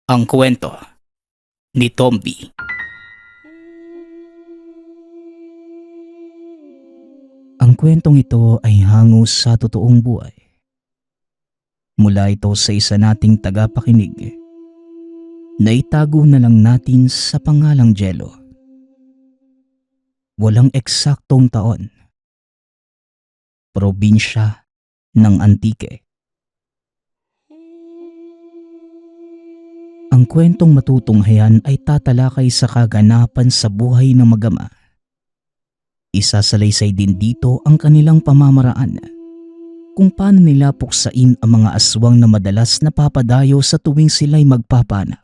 Ang kwento ni Tomby. Ang kwentong ito ay hango sa totoong buhay. Mula ito sa isa nating tagapakinig na itago na lang natin sa pangalang Jello. Walang eksaktong taon. Probinsya ng Antique. Ang kwentong matutunghayan ay tatalakay sa kaganapan sa buhay ng mag-ama. Isasalaysay din dito ang kanilang pamamaraan, kung paano nila puksain ang mga aswang na madalas napapadayo sa tuwing sila'y magpapanak.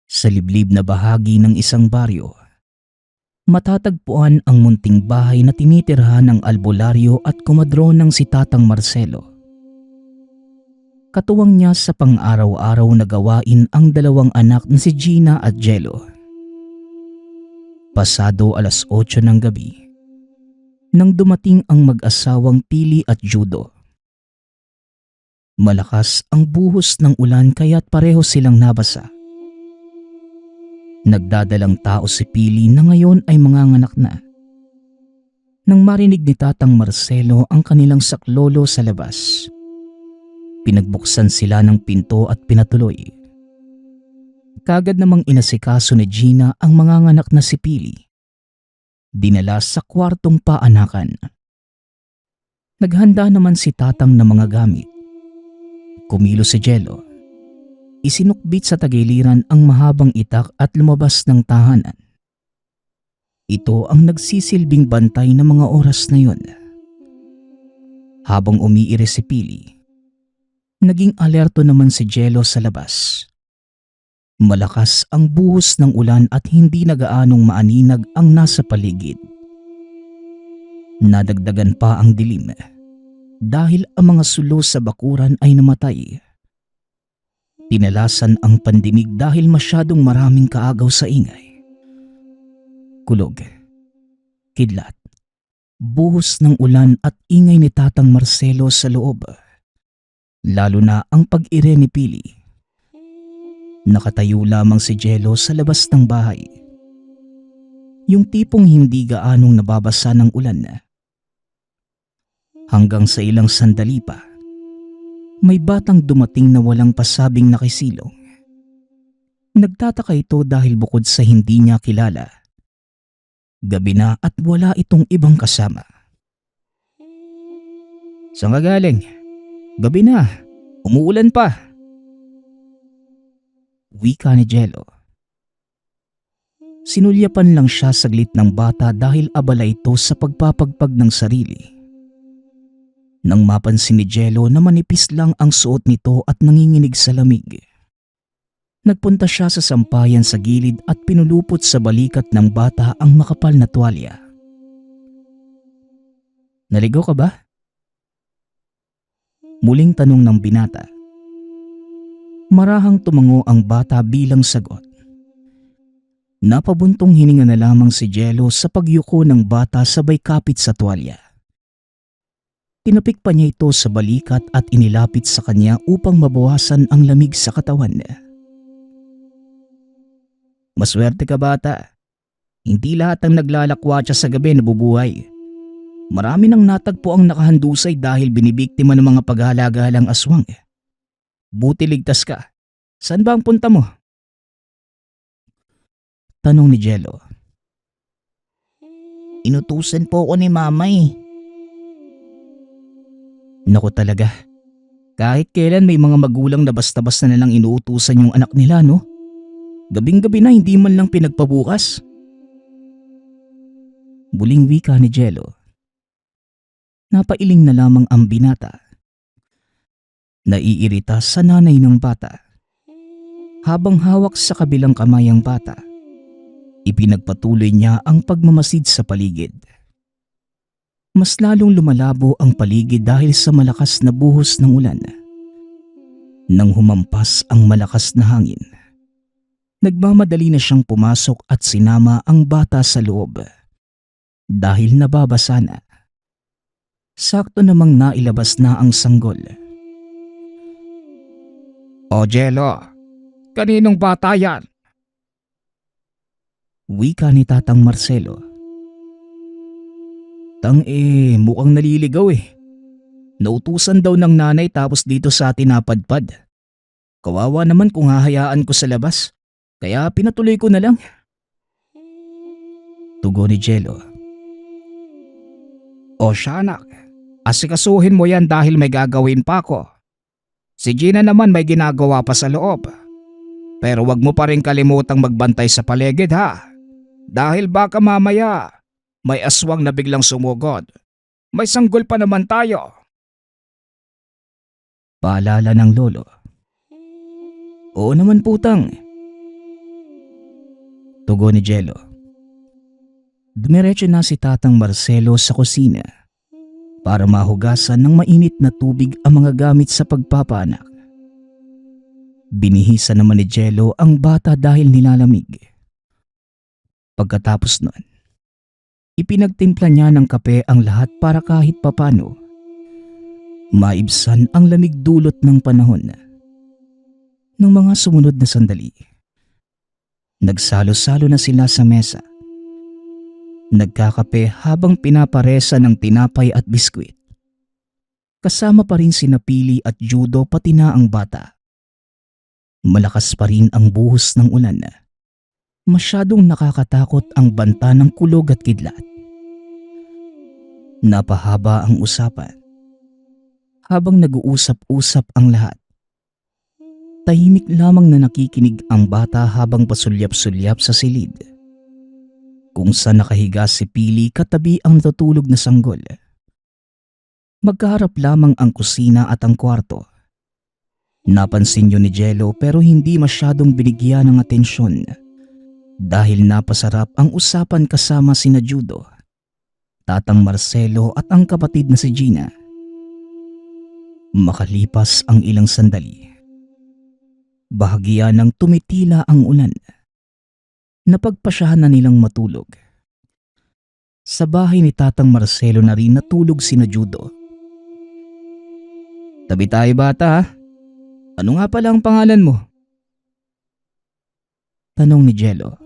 Sa liblib na bahagi ng isang baryo, matatagpuan ang munting bahay na tinitirhan ng albularyo at kumadron ng si Tatang Marcelo. Katuwang niya sa pang-araw-araw na gawain ang dalawang anak na si Gina at Jello. Pasado 8:00 ng gabi, nang dumating ang mag-asawang Pili at Judo. Malakas ang buhos ng ulan kaya't pareho silang nabasa. Nagdadalang tao si Pili na ngayon ay manganganak na. Nang marinig ni Tatang Marcelo ang kanilang saklolo sa labas, pinagbuksan sila ng pinto at pinatuloy. Kagad namang inasikaso ni Gina ang manganganak na si Pili. Dinala sa kwartong paanakan. Naghanda naman si Tatang ng mga gamit. Kumilos si Jello. Isinukbit sa tagiliran ang mahabang itak at lumabas ng tahanan. Ito ang nagsisilbing bantay ng mga oras na yun. Habang umiiris si Pili, naging alerto naman si Jello sa labas. Malakas ang buhos ng ulan at hindi na gaanong maaninag ang nasa paligid. Nadagdagan pa ang dilim dahil ang mga sulo sa bakuran ay namatay. Tinalasan ang pandinig dahil masyadong maraming kaagaw sa ingay. Kulog, kidlat, buhos ng ulan at ingay ni Tatang Marcelo sa loob. Lalo na ang pag-ire ni Pili. Nakatayo lamang si Jello sa labas ng bahay. Yung tipong hindi gaanong nababasa ng ulan. Hanggang sa ilang sandali pa, may batang dumating na walang pasabing nakisilong. Nagtataka ito dahil bukod sa hindi niya kilala, gabi na at wala itong ibang kasama. "Saan ka galing? Gabi na, umuulan pa." Wika ni Jello. Sinulyapan lang siya saglit ng bata dahil abala ito sa pagpapagpag ng sarili. Nang mapansin ni Jello na manipis lang ang suot nito at nanginginig sa lamig, nagpunta siya sa sampayan sa gilid at pinulupot sa balikat ng bata ang makapal na tuwalya. "Naligo ka ba?" Muling tanong ng binata. Marahang tumango ang bata bilang sagot. Napabuntong hininga na lamang si Jello sa pagyuko ng bata sabay kapit sa tuwalya. Tinapik pa niya ito sa balikat at inilapit sa kanya upang mabawasan ang lamig sa katawan. "Maswerte ka, bata. Hindi lahat ng naglalakwatsa sa gabi nabubuhay. Marami nang natagpo ang nakahandusay dahil binibiktima ng mga paghalaga-halang aswang. Buti ligtas ka. Saan ba ang punta mo?" Tanong ni Jello. "Inutusan po ako ni mama eh." Naku talaga. Kahit kailan may mga magulang na basta-basta na lang inuutusan yung anak nila, no? Gabing-gabi na hindi man lang pinagpabukas. Buling wika ni Jello. Napailing na lamang ang binata. Naiirita sa nanay ng bata. Habang hawak sa kabilang kamay ang bata, ipinagpatuloy niya ang pagmamasid sa paligid. Mas lalong lumalabo ang paligid dahil sa malakas na buhos ng ulan. Nang humampas ang malakas na hangin, nagmamadali na siyang pumasok at sinama ang bata sa loob. Dahil nababasa na, sakto namang nailabas na ang sanggol. O Jello, kaninong bata yan? Wika ni Tatang Marcelo. Mukhang naliligaw eh. Nautusan daw ng nanay tapos dito sa atin napadpad. Kawawa naman kung hahayaan ko sa labas. Kaya pinatuloy ko na lang. Tugon ni Jello. O siya anak, asikasuhin mo yan dahil may gagawin pa ako. Si Gina naman may ginagawa pa sa loob. Pero wag mo pa rin kalimutang magbantay sa paligid ha. Dahil baka mamaya may aswang na biglang sumugod. May sanggol pa naman tayo. Paalala ng lolo. Oo naman putang. Tugon ni Jello. Dumiretso na si Tatang Marcelo sa kusina para mahugasan ng mainit na tubig ang mga gamit sa pagpapaanak. Binihisa naman ni Jello ang bata dahil nilalamig. Pagkatapos nun, ipinagtimpla niya ng kape ang lahat para kahit papano maibsan ang lamig dulot ng panahon. Nung mga sumunod na sandali, nagsalo-salo na sila sa mesa. Nagkakape habang pinaparesa ng tinapay at biskwit. Kasama pa rin sina Pili at Judo pati na ang bata. Malakas pa rin ang buhos ng ulan. Masyadong nakakatakot ang banta ng kulog at kidlat. Napahaba ang usapan. Habang nag-uusap-usap ang lahat, tahimik lamang na nakikinig ang bata habang pasulyap-sulyap sa silid. Kung saan nakahiga si Pili katabi ang natutulog na sanggol. Magkaharap lamang ang kusina at ang kwarto. Napansin yun ni Jello pero hindi masyadong binigyan ng atensyon dahil napasarap ang usapan kasama sina Judo, Tatang Marcelo at ang kapatid na si Gina. Makalipas ang ilang sandali, bahagya nang tumitila ang ulan. Napagpasyahan na nilang matulog. Sa bahay ni Tatang Marcelo na rin natulog sina Judo. Tabi tayo bata ha? Ano nga pala ang pangalan mo? Tanong ni Jello.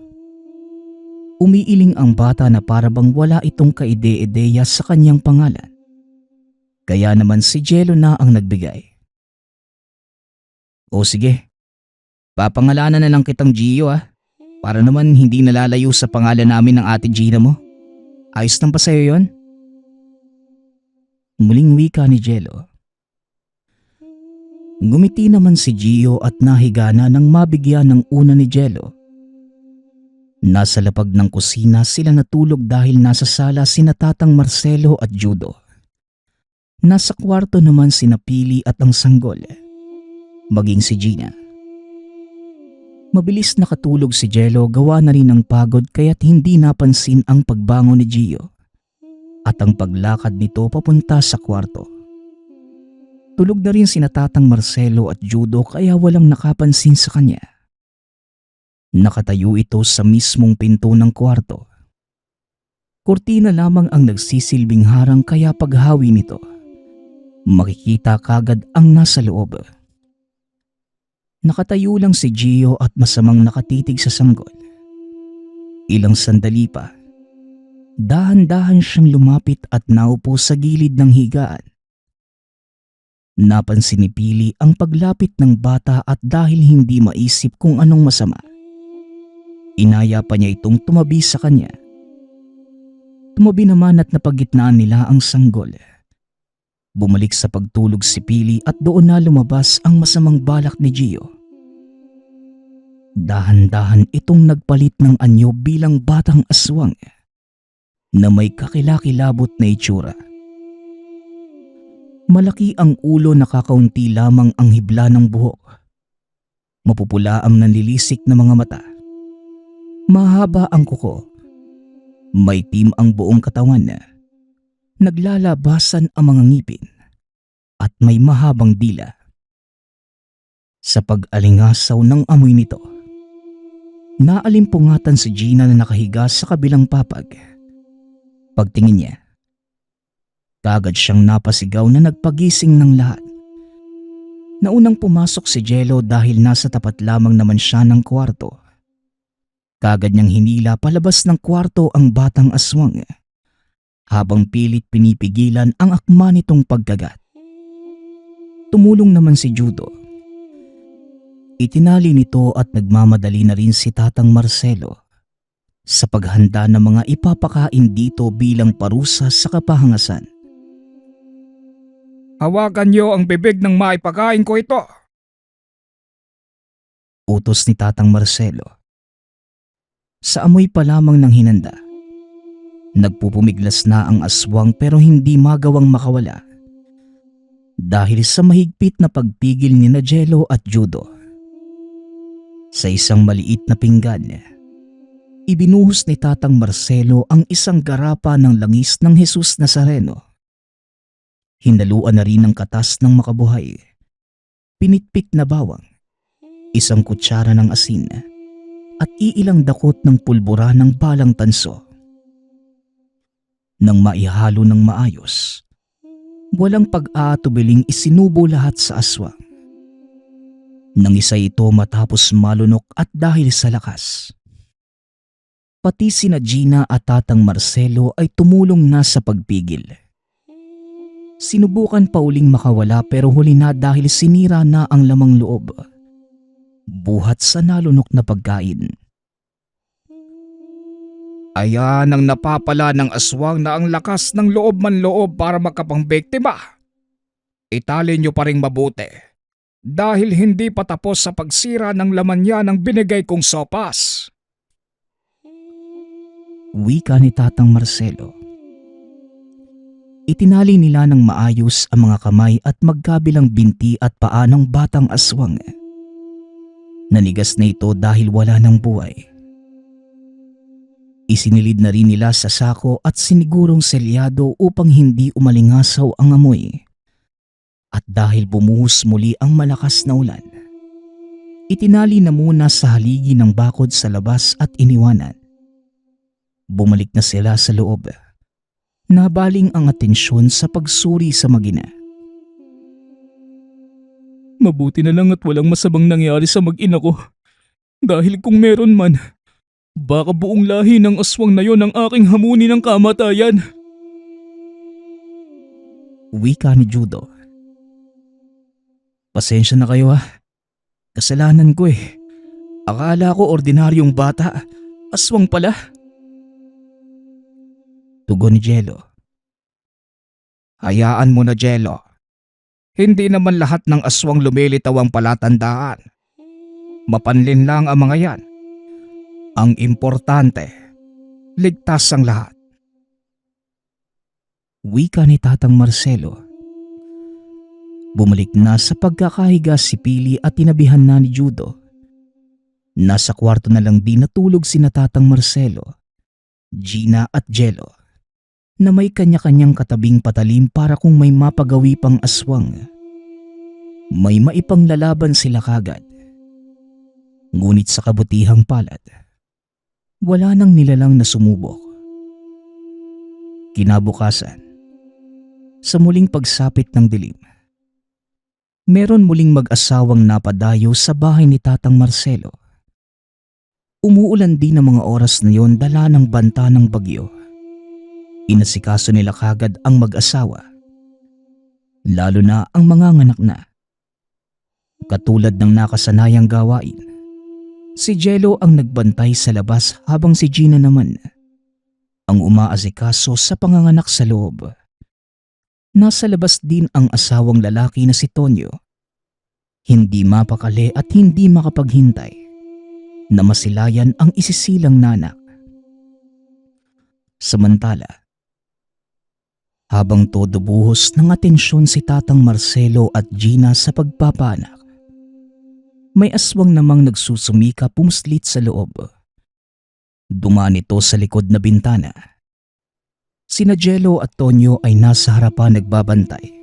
Umiiling ang bata na parabang wala itong kaide-ideya sa kanyang pangalan. Kaya naman si Jello na ang nagbigay. O sige, papangalanan na lang kitang Gio ha. Para naman hindi nalalayo sa pangalan namin ng ate Gina mo. Ayos lang pa sa'yo yun? Muling wika ni Jello. Ngumiti naman si Gio at nahiga na nang mabigyan ng una ni Jello. Nasa lapag ng kusina sila natulog dahil nasa sala sina Tatang Marcelo at Judo. Nasa kwarto naman sina Pili at ang sanggol, maging si Gina. Mabilis nakatulog si Jello gawa na rin ng pagod kaya't hindi napansin ang pagbangon ni Gio at ang paglakad nito papunta sa kwarto. Tulog na rin sina Tatang Marcelo at Judo kaya walang nakapansin sa kanya. Nakatayo ito sa mismong pinto ng kwarto. Kurtina lamang ang nagsisilbing harang kaya paghawi nito, makikita kagad ang nasa loob. Nakatayo lang si Gio at masamang nakatitig sa sanggol. Ilang sandali pa, dahan-dahan siyang lumapit at naupo sa gilid ng higaan. Napansin ni Pili ang paglapit ng bata at dahil hindi maisip kung anong masama, inaya pa niya itong tumabi sa kanya. Tumabi naman at napagitnaan nila ang sanggol. Bumalik sa pagtulog si Pili at doon na lumabas ang masamang balak ni Gio. Dahan-dahan itong nagpalit ng anyo bilang batang aswang na may kakilakilabot na itsura. Malaki ang ulo na kakaunti lamang ang hibla ng buhok. Mapupula ang nanlilisik na mga mata. Mahaba ang kuko. May tim ang buong katawan na. Naglalabasan ang mga ngipin at may mahabang dila. Sa pag-alingasaw ng amoy nito, naalimpungatan si Gina na nakahiga sa kabilang papag. Pagtingin niya, kagad siyang napasigaw na nagpagising ng lahat. Naunang pumasok si Jello dahil nasa tapat lamang naman siya ng kwarto. Kagad niyang hinila palabas ng kwarto ang batang aswang habang pilit pinipigilan ang akma nitong pagkagat. Tumulong naman si Judo. Itinali nito at nagmamadali na rin si Tatang Marcelo sa paghanda ng mga ipapakain dito bilang parusa sa kapahangasan. Hawakan niyo ang bibig ng maipakain ko ito. Utos ni Tatang Marcelo. Sa amoy pa lamang ng hinanda, nagpupumiglas na ang aswang pero hindi magawang makawala dahil sa mahigpit na pagpigil ni Jello at Judo. Sa isang maliit na pinggan, ibinuhos ni Tatang Marcelo ang isang garapa ng langis ng Jesus Nazareno. Hinaluan na rin ng katas ng makabuhay, pinitpik na bawang, isang kutsara ng asin, at iilang dakot ng pulbura ng balang tanso. Nang maihalo ng maayos, walang pag-aatubiling isinubo lahat sa aswang. Nang isa ito matapos malunok at dahil sa lakas, pati sina Gina at Tatang Marcelo ay tumulong na sa pagpigil. Sinubukan pa uling makawala pero huli na dahil sinira na ang lamang loob, buhat sa nalunok na pagkain. Ayan ang napapala ng aswang na ang lakas ng loob man loob para makapangbiktima. Itali niyo pa ring mabuti dahil hindi pa tapos sa pagsira ng laman niya ng binigay kong sopas. Wika ni Tatang Marcelo. Itinali nila ng maayos ang mga kamay at magkabilang binti at paa ng batang aswang. Nanigas na ito dahil wala ng buhay. Isinilid na rin nila sa sako at sinigurong selyado upang hindi umalingasaw ang amoy. At dahil bumuhos muli ang malakas na ulan, itinali na muna sa haligi ng bakod sa labas at iniwanan. Bumalik na sila sa loob. Nabaling ang atensyon sa pagsuri sa magina. Mabuti na lang at walang masamang nangyari sa mag-ina ko. Dahil kung meron man, baka buong lahi ng aswang na yon ang aking hamuni ng kamatayan. Wika ni Judo. Pasensya na kayo ha. Kasalanan ko eh. Akala ko ordinaryong bata. Aswang pala. Tugon ni Jello. Hayaan mo na, Jello. Hindi naman lahat ng aswang lumilitaw ang palatandaan. Mapanlin lang ang mga yan. Ang importante, ligtas ang lahat. Wika ni Tatang Marcelo. Bumalik na sa pagkakahiga si Pili at tinabihan na ni Judo. Nasa kwarto na lang din natulog sina Tatang Marcelo, Gina at Jello, na may kanya-kanyang katabing patalim para kung may mapagawi pang aswang, may maipanglalaban sila kagad. Ngunit sa kabutihang palad, wala nang nilalang na sumubok. Kinabukasan, sa muling pagsapit ng dilim, meron muling mag-asawang napadayo sa bahay ni Tatang Marcelo. Umuulan din ang mga oras na yon dala ng banta ng bagyo. Inasikaso nila kagad ang mag-asawa, lalo na ang mga nganak na. Katulad ng nakasanayang gawain, si Jello ang nagbantay sa labas habang si Gina naman ang umaasikaso sa panganganak sa loob. Nasa labas din ang asawang lalaki na si Tonyo, hindi mapakali at hindi makapaghintay na masilayan ang isisilang nanak. Samantala, habang todo buhos ng atensyon si Tatang Marcelo at Gina sa pagpapaanak, may aswang namang nagsusumika pumuslit sa loob. Dumaan ito sa likod na bintana. Sina Jello at Tonyo ay nasa harapan nagbabantay.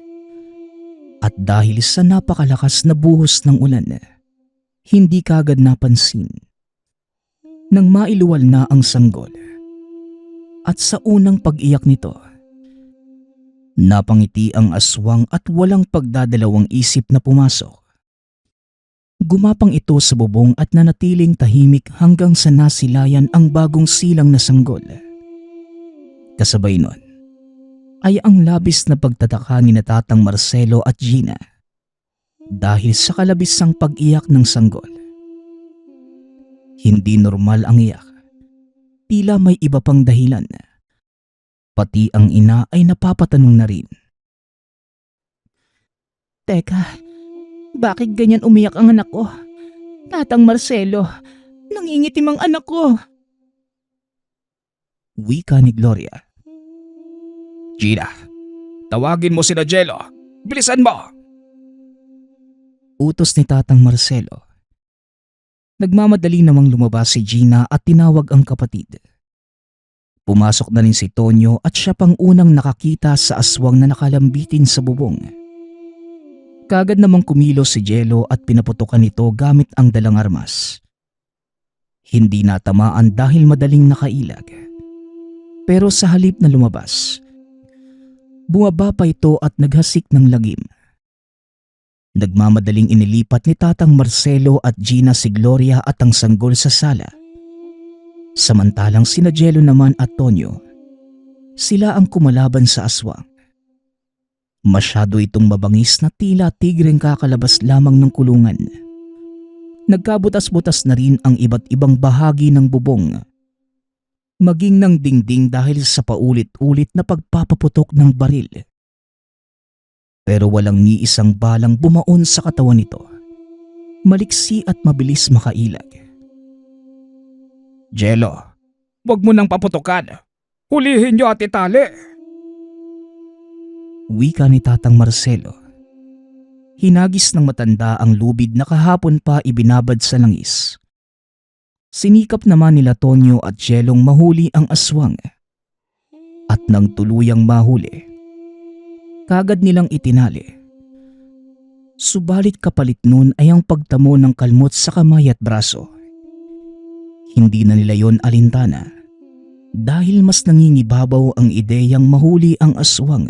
At dahil sa napakalakas na buhos ng ulan, hindi kagad napansin. Nang mailuwal na ang sanggol, at sa unang pag-iyak nito, napangiti ang aswang at walang pagdadalawang isip na pumasok Gumapang ito sa bubong at nanatiling tahimik hanggang sa nasilayan ang bagong silang na sanggol. Kasabay nun ay ang labis na pagtataka ni Tatang Marcelo at Gina dahil sa kalabisang pag-iyak ng sanggol. Hindi normal ang iyak. Tila may iba pang dahilan. Pati ang ina ay napapatanong na rin. Teka, bakit ganyan umiyak ang anak ko? Tatang Marcelo, nangingitim ang anak ko. Wika ni Gloria. Gina, tawagin mo sina Jello. Bilisan mo! Utos ni Tatang Marcelo. Nagmamadali namang lumabas si Gina at tinawag ang kapatid. Pumasok na rin si Tonyo at siya pang unang nakakita sa aswang na nakalambitin sa bubong. Kagad namang kumilos si Jello at pinaputukan ito gamit ang dalang armas. Hindi natamaan dahil madaling nakailag. Pero sa halip na lumabas, bumaba pa ito at naghasik ng lagim. Nagmamadaling inilipat ni Tatang Marcelo at Gina si Gloria at ang sanggol sa sala. Samantalang sina Jello naman at Tonyo, sila ang kumalaban sa aswang. Masyado itong mabangis na tila tigreng kakalabas lamang ng kulungan. Nagkabutas-butas na rin ang iba't ibang bahagi ng bubong, maging ng dingding dahil sa paulit-ulit na pagpapaputok ng baril. Pero walang ni isang balang bumaon sa katawan nito. Maliksi at mabilis makailag. Jello, wag mo nang paputukan. Hulihin niyo at itali. Wika ni Tatang Marcelo. Hinagis ng matanda ang lubid na kahapon pa ibinabad sa langis. Sinikap naman nila Tonyo at Jellong mahuli ang aswang. At nang tuluyang mahuli, kagad nilang itinali. Subalit kapalit nun ay ang pagtamo ng kalmot sa kamay at braso. Hindi na nila yon alintana dahil mas nangingibabaw ang ideyang mahuli ang aswang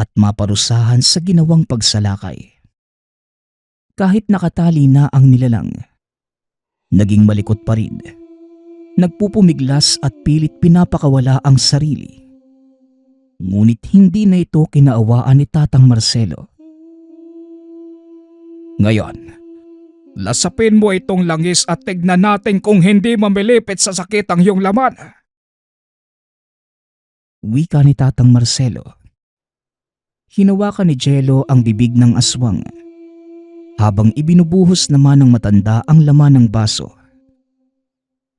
at maparusahan sa ginawang pagsalakay. Kahit nakatali na ang nilalang, naging malikot pa rin. Nagpupumiglas at pilit pinapakawala ang sarili. Ngunit hindi na ito kinaawaan ni Tatang Marcelo. Ngayon, lasapin mo itong langis at tignan natin kung hindi mamilipit sa sakit ang iyong laman. Wika ni Tatang Marcelo. Hinawakan ni Jello ang bibig ng aswang, habang ibinubuhos naman ng matanda ang laman ng baso.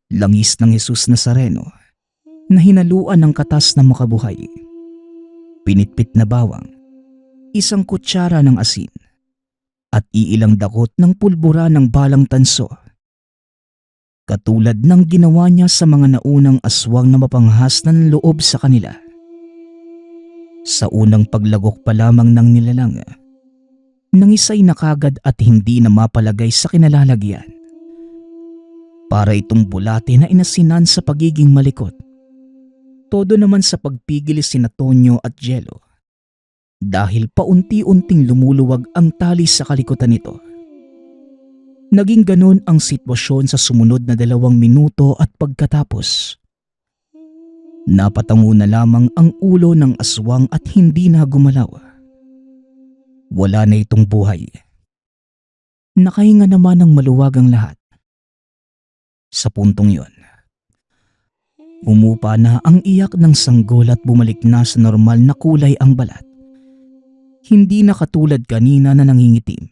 Langis ng Jesus Nazareno na hinaluan ng katas na makabuhay. Pinitpit na bawang, isang kutsara ng asin, at iilang dakot ng pulbura ng balang tanso. Katulad ng ginawa niya sa mga naunang aswang na mapanghas ng loob sa kanila. Sa unang paglagok pa lamang ng nilalang, nangisay na kagad at hindi na mapalagay sa kinalalagyan. Para itong bulate na inasinan sa pagiging malikot. Todo naman sa pagpigil sina Tonyo at Jello dahil paunti-unting lumuluwag ang tali sa kalikutan nito. Naging ganon ang sitwasyon sa sumunod na 2 minuto at pagkatapos. Napatango na lamang ang ulo ng aswang at hindi na gumalaw. Wala na itong buhay. Nakahinga naman ng maluwag ang lahat. Sa puntong yon, umupa na ang iyak ng sanggol at bumalik na sa normal na kulay ang balat. Hindi na katulad kanina na nangingitim.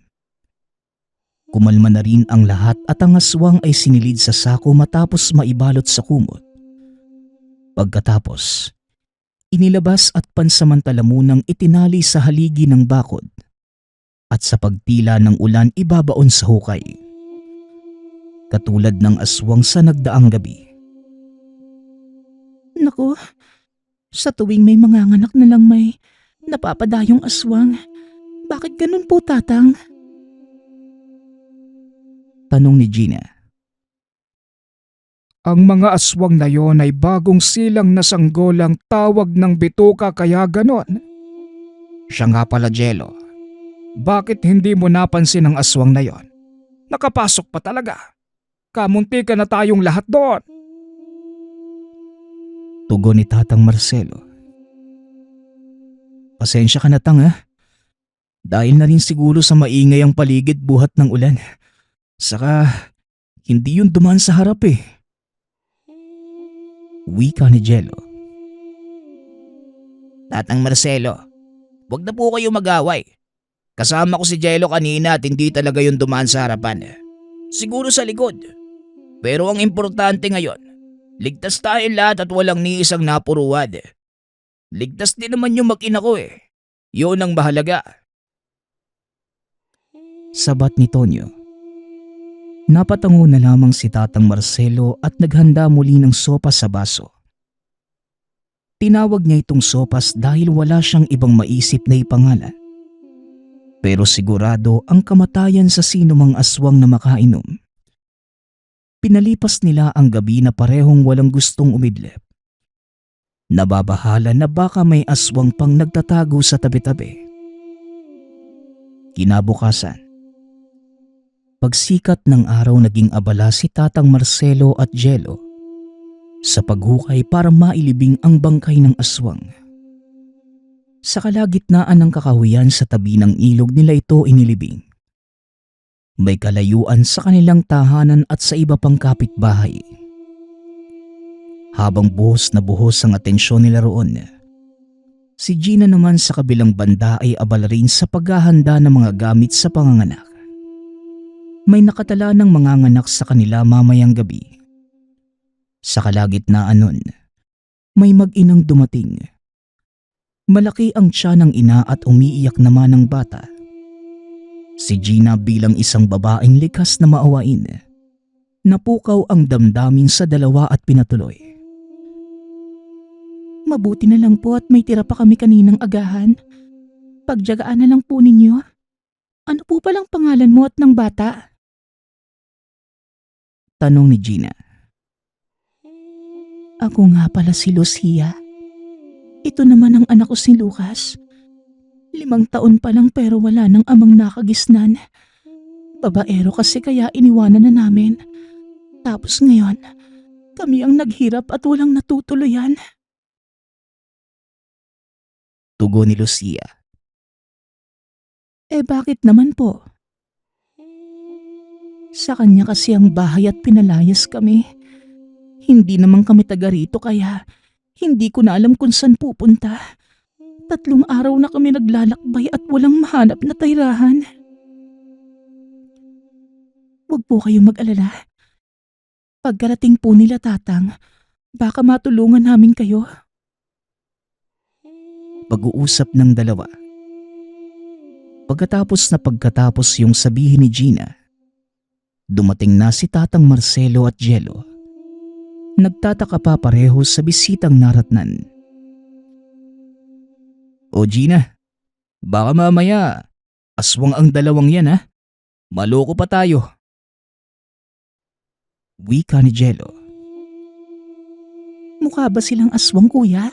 Kumalma na rin ang lahat at ang aswang ay sinilid sa sako matapos maibalot sa kumot. Pagkatapos, inilabas at pansamantala munang itinali sa haligi ng bakod at sa pagtila ng ulan ibabaon sa hukay. Katulad ng aswang sa nagdaang gabi. Naku, sa tuwing may manganganak na lang may napapadayong aswang. Bakit ganun po, Tatang? Tanong ni Gina. Ang mga aswang na yon ay bagong silang na sanggolang tawag ng bituka kaya ganon. Siya nga pala, Jello. Bakit hindi mo napansin ang aswang na yon? Nakapasok pa talaga. Kamunti ka na tayong lahat doon. Tugon ni Tatang Marcelo. Pasensya ka na tang ha. Dahil na rin siguro sa maingay ang paligid buhat ng ulan. Saka hindi yun dumaan sa harap eh. Wika ni Jello. Tatang Marcelo, wag na po kayo mag-away. Kasama ko si Jello kanina at hindi talaga yun dumaan sa harapan. Siguro sa likod. Pero ang importante ngayon, ligtas tayo lahat at walang ni isang napuruwad. Ligtas din naman yung mag-ina ko eh. Yun ang mahalaga. Sabat ni Tonyo. Napatango na lamang si Tatang Marcelo at naghanda muli ng sopas sa baso. Tinawag niya itong sopas dahil wala siyang ibang maisip na ipangalan. Pero sigurado ang kamatayan sa sinumang aswang na makainom. Pinalipas nila ang gabi na parehong walang gustong umidlip. Nababahala na baka may aswang pang nagtatago sa tabi-tabi. Kinabukasan, pagsikat ng araw naging abala si Tatang Marcelo at Jello sa paghukay para mailibing ang bangkay ng aswang. Sa kalagitnaan ng kakahuyan sa tabi ng ilog nila ito inilibing. May kalayuan sa kanilang tahanan at sa iba pang kapitbahay. Habang buhos na buhos ang atensyon nila roon, si Gina naman sa kabilang banda ay abala rin sa paghahanda ng mga gamit sa panganganak. May nakatala ng manganganak sa kanila mamayang gabi. Sa kalagitnaan nun, may mag-inang dumating. Malaki ang tiyan ng ina at umiiyak naman ang bata. Si Gina bilang isang babaeng likas na maawain. Napukaw ang damdamin sa dalawa at pinatuloy. Mabuti na lang po at may tira pa kami kaninang agahan. Pagtiyagaan na lang po ninyo. Ano po palang pangalan mo at ng bata? Tanong ni Gina. Ako nga pala si Lucia. Ito naman ang anak ko si Lucas. 5 taon pa lang pero wala nang amang nakagisnan. Babaero kasi kaya iniwanan na namin. Tapos ngayon, kami ang naghirap at walang natutuluyan. Tugon ni Lucia. Bakit naman po? Sa kanya kasi ang bahay at pinalayas kami. Hindi naman kami taga rito kaya hindi ko na alam kung saan pupunta. 3 araw na kami naglalakbay at walang mahanap na tirahan. Huwag po kayong mag-alala. Pagkarating po nila Tatang, baka matulungan namin kayo. Pag-uusap ng dalawa. Pagkatapos yung sabihin ni Gina, dumating na si Tatang Marcelo at Jello. Nagtataka pa pareho sa bisitang naratnan. O Gina, baka mamaya aswang ang dalawang yan ha. Maloko pa tayo. Wika ni Jello. Mukha ba silang aswang kuya?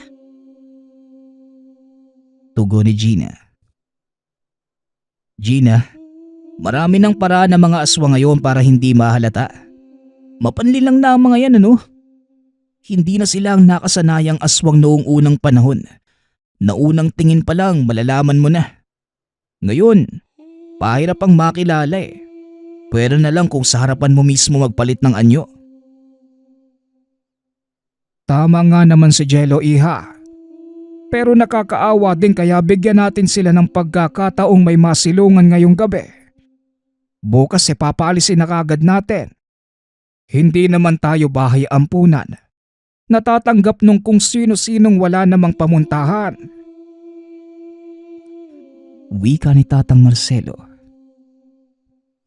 Tugon ni Gina. Gina, marami ng paraan ng mga aswang ngayon para hindi mahalata. Mapanli lang na ang mga yan ano. Hindi na sila ang nakasanayang aswang noong unang panahon. Na unang tingin pa lang malalaman mo na. Ngayon, pahirap ang makilala eh. Pwede na lang kung sa harapan mo mismo magpalit ng anyo. Tama nga naman si Jello iha. Pero nakakaawa din kaya bigyan natin sila ng pagkakataong may masilungan ngayong gabi. Bukas papaalisin na kagad natin. Hindi naman tayo bahay ampunan. Natatanggap nung kung sino-sinong wala namang pamuntahan. Wika ni Tatang Marcelo.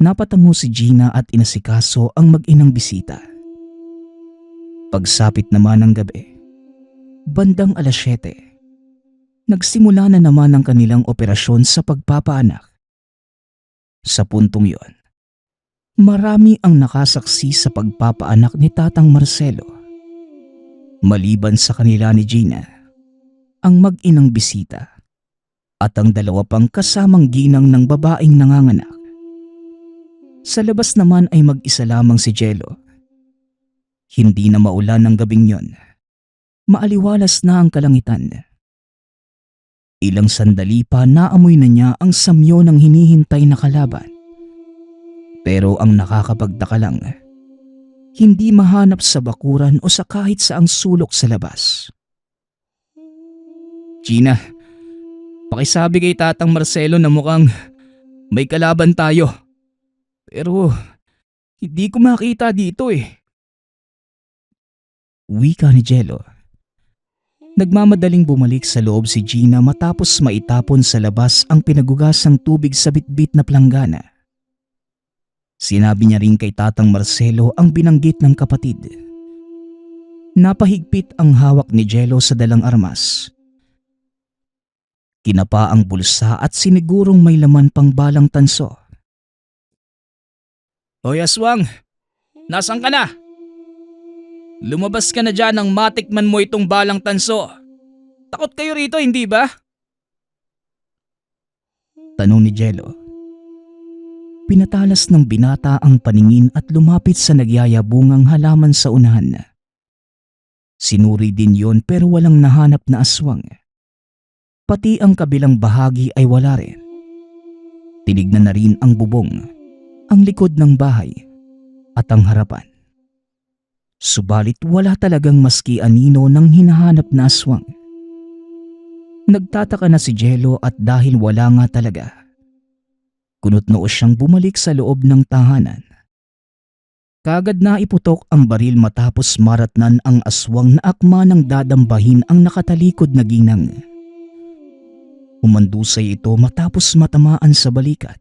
Napatango si Gina at inasikaso ang mag-inang bisita. Pagsapit naman ng gabi, bandang 7:00, nagsimula na naman ang kanilang operasyon sa pagpapaanak. Sa puntong yon, marami ang nakasaksi sa pagpapaanak ni Tatang Marcelo. Maliban sa kanila ni Gina, ang mag-inang bisita at ang 2 pang kasamang ginang ng babaeng nanganganak. Sa labas naman ay mag-isa lamang si Jello. Hindi na maulan ng gabing yon. Maaliwalas na ang kalangitan. Ilang sandali pa naamoy na niya ang samyo ng hinihintay na kalaban. Pero ang nakakapagtaka lang, hindi mahanap sa bakuran o sa kahit saang sulok sa labas. Gina, pakisabi kay Tatang Marcelo na mukhang may kalaban tayo. Pero hindi ko makita dito eh. Wika ni Jello. Nagmamadaling bumalik sa loob si Gina matapos maitapon sa labas ang pinagugasang tubig sa bitbit na planggana. Sinabi niya rin kay Tatang Marcelo ang binanggit ng kapatid. Napahigpit ang hawak ni Jello sa dalang armas. Kinapa ang bulsa at sinigurong may laman pang balang tanso. Hoy aswang, nasan ka na? Lumabas ka na dyan nang matikman mo itong balang tanso. Takot kayo rito, hindi ba? Tanong ni Jello. Pinatalas ng binata ang paningin at lumapit sa nagyayabungang halaman sa unahan. Sinuri din yon pero walang nahanap na aswang. Pati ang kabilang bahagi ay wala rin. Tinignan na rin ang bubong, ang likod ng bahay at ang harapan. Subalit wala talagang maski anino ng hinahanap na aswang. Nagtataka na si Jello at dahil wala nga talaga, kunot-noo siyang bumalik sa loob ng tahanan. Kagad na iputok ang baril matapos maratnan ang aswang na akma ng dadambahin ang nakatalikod na ginang. Umandusay ito matapos matamaan sa balikat.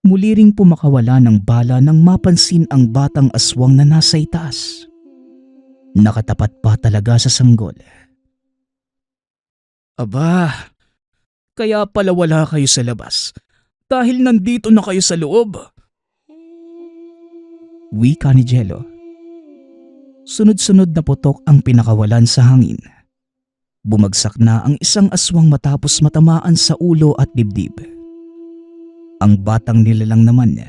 Muli ring pumakawala ng bala nang mapansin ang batang aswang na nasa itaas. Nakatapat pa talaga sa sanggol. Aba, kaya pala wala kayo sa labas dahil nandito na kayo sa loob. Wika ni Jello. Sunod-sunod na putok ang pinakawalan sa hangin. Bumagsak na ang isang aswang matapos matamaan sa ulo at dibdib. Ang batang nilalang naman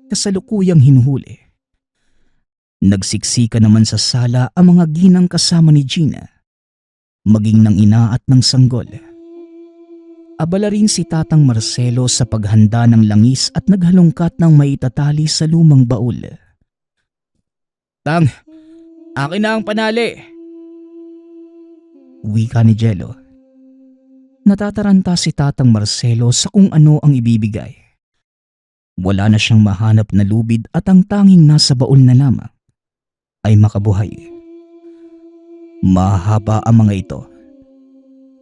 kasalukuyang hinuhuli. Nagsiksika naman sa sala ang mga ginang kasama ni Gina, maging ng ina at ng sanggol. Abala rin si Tatang Marcelo sa paghanda ng langis at naghalongkat ng maitatali sa lumang baul. Tang, akin na ang panali. Wika ni Jello. Natataranta si Tatang Marcelo sa kung ano ang ibibigay. Wala na siyang mahanap na lubid at ang tanging nasa baul na lamang ay makabuhay. Mahaba ang mga ito.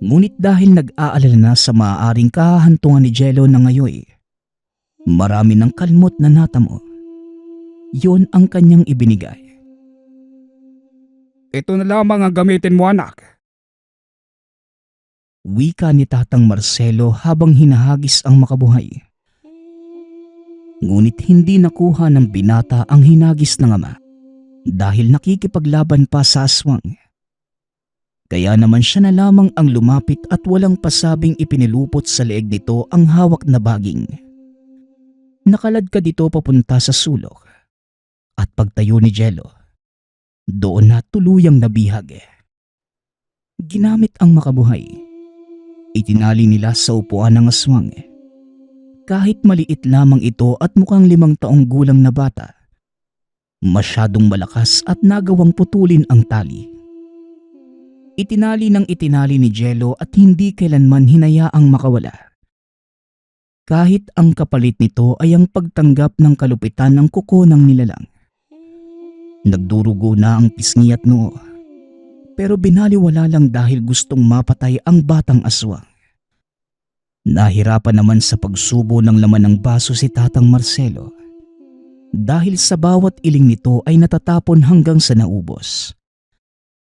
Ngunit dahil nag-aalala na sa maaaring kahahantungan ni Jello na ngayoy, marami ng kalmot na natamo. Yon ang kanyang ibinigay. Ito na lamang ang gamitin mo, anak. Wika ni Tatang Marcelo habang hinahagis ang makabuhay. Ngunit hindi nakuha ng binata ang hinagis ng ama dahil nakikipaglaban pa sa aswang. Kaya naman siya na lamang ang lumapit at walang pasabing ipinilupot sa leeg nito ang hawak na baging. Nakaladkad ito papunta sa sulok at pagtayo ni Jello, doon na tuluyang nabihag. Ginamit ang makabuhay. Itinali nila sa upuan ng aswang. Kahit maliit lamang ito at mukhang 5 taong gulang na bata, masyadong malakas at nagawang putulin ang tali. Itinali ni Jello at hindi kailanman hinayaang makawala. Kahit ang kapalit nito ay ang pagtanggap ng kalupitan ng kuko ng nilalang. Nagdurugo na ang pisngi at noo. Pero binaliwala lang dahil gustong mapatay ang batang aswang. Nahirapan naman sa pagsubo ng laman ng baso si Tatang Marcelo dahil sa bawat iling nito ay natatapon hanggang sa naubos.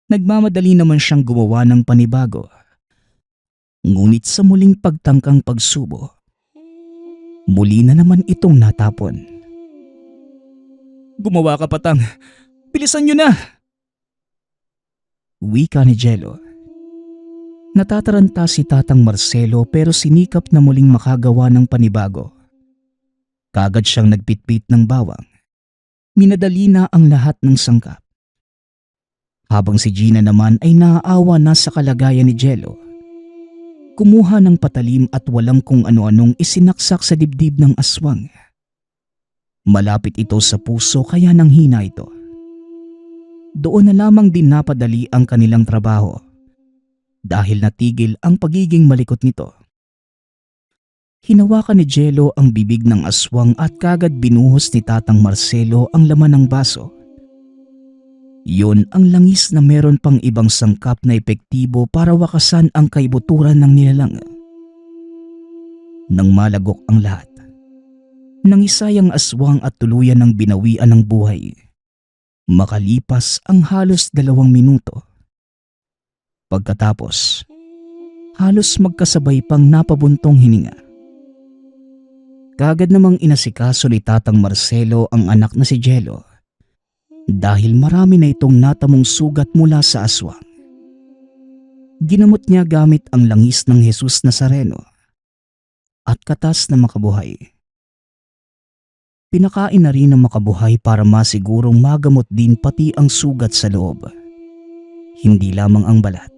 Nagmamadali naman siyang gumawa ng panibago. Ngunit sa muling pagtangkang pagsubo, muli na naman itong natapon. Gumawa ka, Patang. Bilisan niyo na! Wika ni Jello. Natataranta si Tatang Marcelo pero sinikap na muling makagawa ng panibago. Kaagad siyang nagpitpit ng bawang. Minadali na ang lahat ng sangkap. Habang si Gina naman ay naaawa na sa kalagayan ni Jello, kumuha ng patalim at walang kung ano-anong isinaksak sa dibdib ng aswang. Malapit ito sa puso kaya nanghina ito. Doon na lamang din napadali ang kanilang trabaho dahil natigil ang pagiging malikot nito. Hinawakan ni Jello ang bibig ng aswang at kagad binuhos ni Tatang Marcelo ang laman ng baso. Yun ang langis na meron pang ibang sangkap na epektibo para wakasan ang kaibuturan ng nilalang. Nang malagok ang lahat, nangisay ang aswang at tuluyan ng binawian ng buhay. Makalipas ang halos 2 minuto. Pagkatapos, halos magkasabay pang napabuntong hininga. Kaagad namang inasikaso ni Tatang Marcelo ang anak na si Jello dahil marami na itong natamong sugat mula sa aswang. Ginamot niya gamit ang langis ng Jesus Nazareno at katas na makabuhay. Pinakain na rin ng makabuhay para masigurong magamot din pati ang sugat sa loob, hindi lamang ang balat.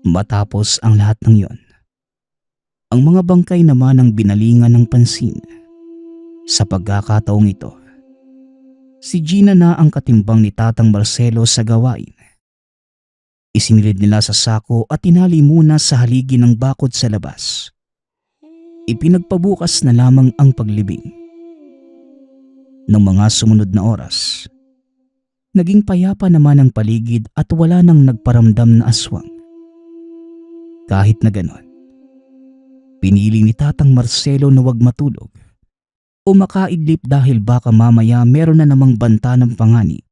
Matapos ang lahat ng yon, ang mga bangkay naman ang binalingan ng pansin. Sa pagkakataong ito, si Gina na ang katimbang ni Tatang Marcelo sa gawain. Isinilid nila sa sako at tinali muna sa haligi ng bakod sa labas. Ipinagpabukas na lamang ang paglibing. Ng mga sumunod na oras, naging payapa naman ang paligid at wala nang nagparamdam na aswang. Kahit na ganon, pinili ni Tatang Marcelo na wag matulog o makaidlip dahil baka mamaya meron na namang banta ng panganib.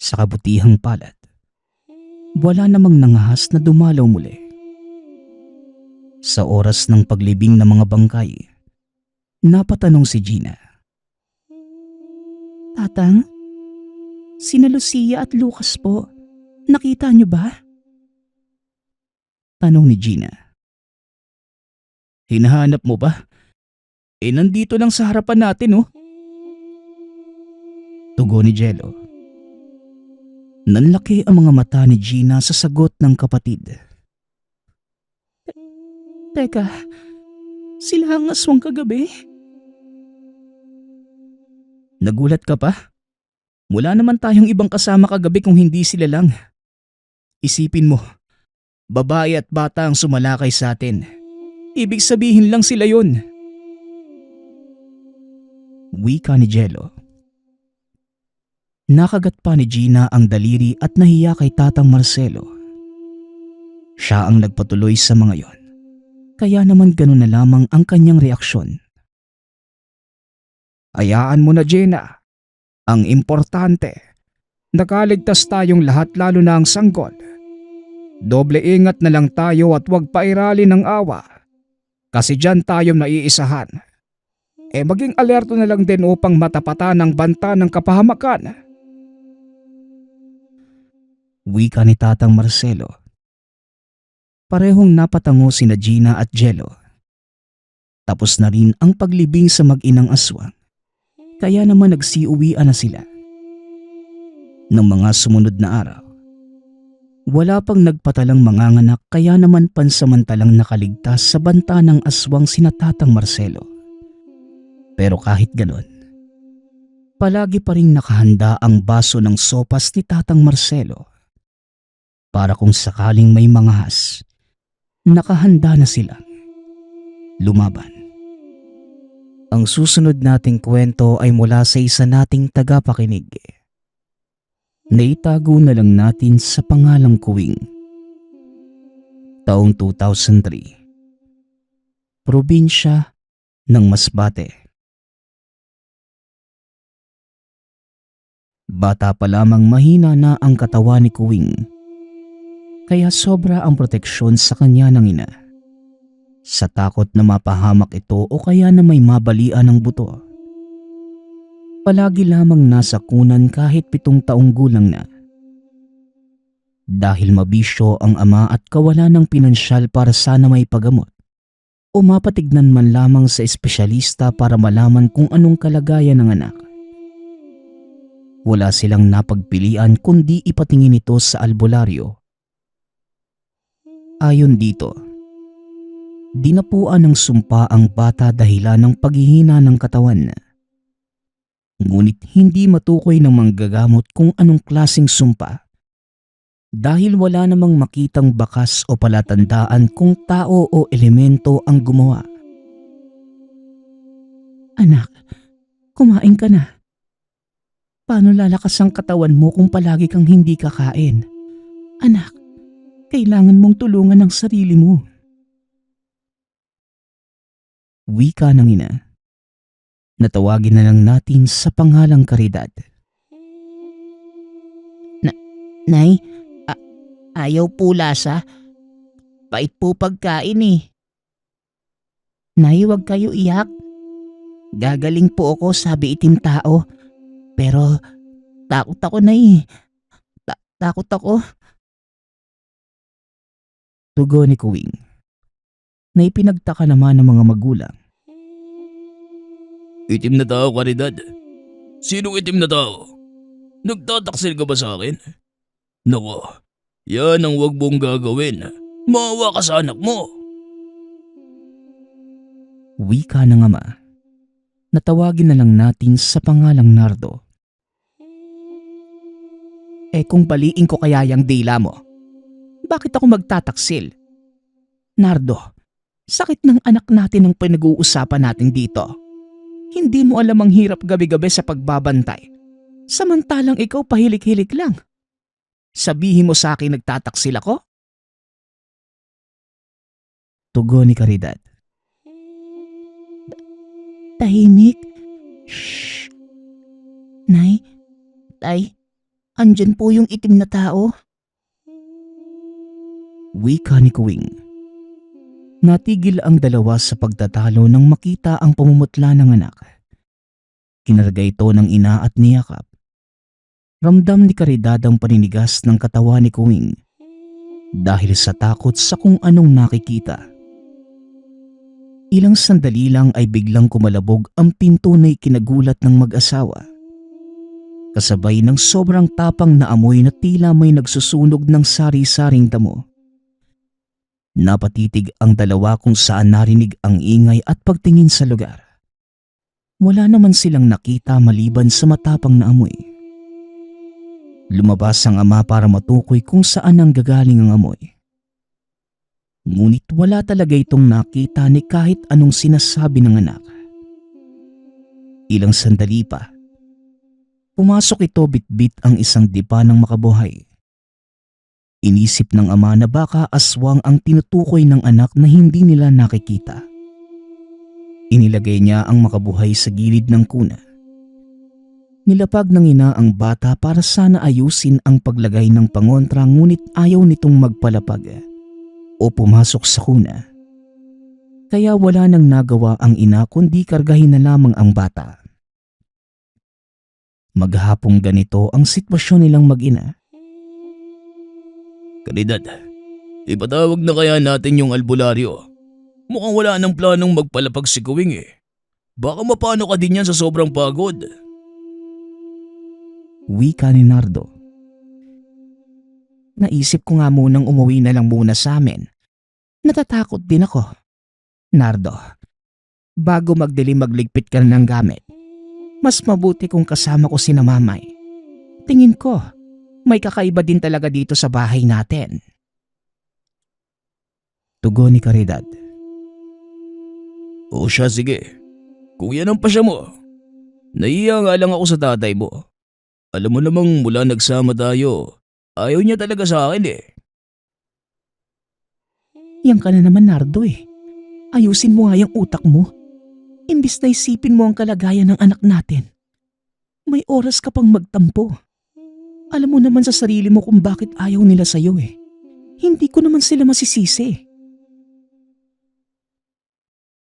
Sa kabutihang palad, wala namang nangahas na dumalaw muli. Sa oras ng paglibing ng mga bangkay, napatanong si Gina. Tatang, sina Lucia at Lucas po, nakita niyo ba? Tanong ni Gina. Hinahanap mo ba? Nandito lang sa harapan natin oh. Tugon ni Jello. Nanlaki ang mga mata ni Gina sa sagot ng kapatid. Teka, sila ang aswang kagabi? Nagulat ka pa? Wala naman tayong ibang kasama kagabi kung hindi sila lang. Isipin mo, babae at bata ang sumalakay sa atin. Ibig sabihin lang sila yun. Wika ni Jello. Nakagat pa ni Gina ang daliri at nahiya kay Tatang Marcelo. Siya ang nagpatuloy sa mga yon. Kaya naman ganun na lamang ang kanyang reaksyon. Hayaan mo na, Gina. Ang importante, nakaligtas tayong lahat lalo na ang sanggol. Doble ingat na lang tayo at huwag pairali ng awa. Kasi dyan tayo naiisahan. Maging alerto na lang din upang matapatan ang banta ng kapahamakan. Wika ni Tatang Marcelo. Parehong napatango sina Gina at Jello. Tapos na rin ang paglibing sa mag-inang aswang. Kaya naman nagsiuwian na sila. Ng mga sumunod na araw, wala pang nagpatalang manganganak kaya naman pansamantalang nakaligtas sa banta ng aswang sina Tatang Marcelo. Pero kahit ganon, palagi pa rin nakahanda ang baso ng sopas ni Tatang Marcelo. Para kung sakaling may mangahas, nakahanda na silang lumaban. Ang susunod nating kwento ay mula sa isa nating tagapakinig. Naitago na lang natin sa pangalang Kuwing. Taong 2003. Probinsya ng Masbate. Bata pa lamang mahina na ang katawan ni Kuwing. Kaya sobra ang proteksyon sa kanya ng ina. Sa takot na mapahamak ito o kaya na may mabalian ng buto. Palagi lamang nasa kunan kahit 7 taong gulang na. Dahil mabisyo ang ama at kawalan ng pinansyal para sana may pagamot, o mapatignan man lamang sa espesyalista para malaman kung anong kalagayan ng anak. Wala silang napagpilian kundi ipatingin ito sa albularyo. Ayon dito, dinapuan ng sumpa ang bata dahilan ng paghihina ng katawan. Ngunit hindi matukoy ng manggagamot kung anong klaseng sumpa dahil wala namang makitang bakas o palatandaan kung tao o elemento ang gumawa. Anak, kumain ka na. Paano lalakas ang katawan mo kung palagi kang hindi kakain? Anak, kailangan mong tulungan ang sarili mo. Wika ng ina. Natawagin na lang natin sa pangalang Caridad. Nay, ayaw po lasa. Pait po pagkain eh. Nay, huwag kayo iyak. Gagaling po ako, sabi itim tao. Pero takot ako, Nay. Takot ako. Tugo ni Kuwing, na ipinagtaka naman ng mga magulang. Itim na tao, Caridad. Sinong itim na tao? Nagtataksil ka ba sa akin? Nako, yan ang wag mong gagawin. Maawa ka sa anak mo. Wika ng ama. Natawagin na lang natin sa pangalang Nardo. Kung baliin ko kaya yung dila mo, bakit ako magtataksil? Nardo, sakit ng anak natin ang pinag-uusapan natin dito. Hindi mo alam ang hirap gabi-gabi sa pagbabantay. Samantalang ikaw pahilik-hilik lang. Sabihin mo sa akin nagtataksil ako? Tugo ni Caridad. Tahimik. Shh. Nay, Tay, andyan po yung itim na tao. Wika ni Kuwing. Natigil ang dalawa sa pagtatalo nang makita ang pamumutla ng anak. Kinarga ito ng ina at niyakap. Ramdam ni Caridad ang paninigas ng katawan ni Kuwing dahil sa takot sa kung anong nakikita. Ilang sandali lang ay biglang kumalabog ang pinto na ikinagulat ng mag-asawa. Kasabay ng sobrang tapang na amoy na tila may nagsusunog ng sari-saring damo. Napatitig ang dalawa kung saan narinig ang ingay at pagtingin sa lugar. Wala naman silang nakita maliban sa matapang na amoy. Lumabas ang ama para matukoy kung saan ang gagaling ang amoy. Ngunit wala talaga itong nakita ni kahit anong sinasabi ng anak. Ilang sandali pa, pumasok ito bitbit ang isang dipa ng makabuhay. Inisip ng ama na baka aswang ang tinutukoy ng anak na hindi nila nakikita. Inilagay niya ang makabuhay sa gilid ng kuna. Nilapag ng ina ang bata para sana ayusin ang paglagay ng pangontra ngunit ayaw nitong magpalapag o pumasok sa kuna. Kaya wala nang nagawa ang ina kundi kargahin na lamang ang bata. Maghapong ganito ang sitwasyon nilang mag-ina. Caridad, ipatawag na kaya natin yung albularyo. Mukhang wala nang planong magpalapag si Kuwing eh. Baka mapano ka din yan sa sobrang pagod. Wika ni Nardo. Naisip ko nga munang umuwi na lang muna sa amin. Natatakot din ako. Nardo, bago magdilim magligpit ka na ng gamit. Mas mabuti kung kasama ko si na Mamay. Tingin ko, may kakaiba din talaga dito sa bahay natin. Tugon ni Caridad. O siya, sige. Kung yan ang pasya mo. Nahiya nga lang ako sa tatay mo. Alam mo namang mula nagsama tayo, ayaw niya talaga sa akin eh. Yan ka na naman, Nardo eh. Ayusin mo nga yung utak mo. Imbis na isipin mo ang kalagayan ng anak natin. May oras ka pang magtampo. Alam mo naman sa sarili mo kung bakit ayaw nila sa'yo eh. Hindi ko naman sila masisisi.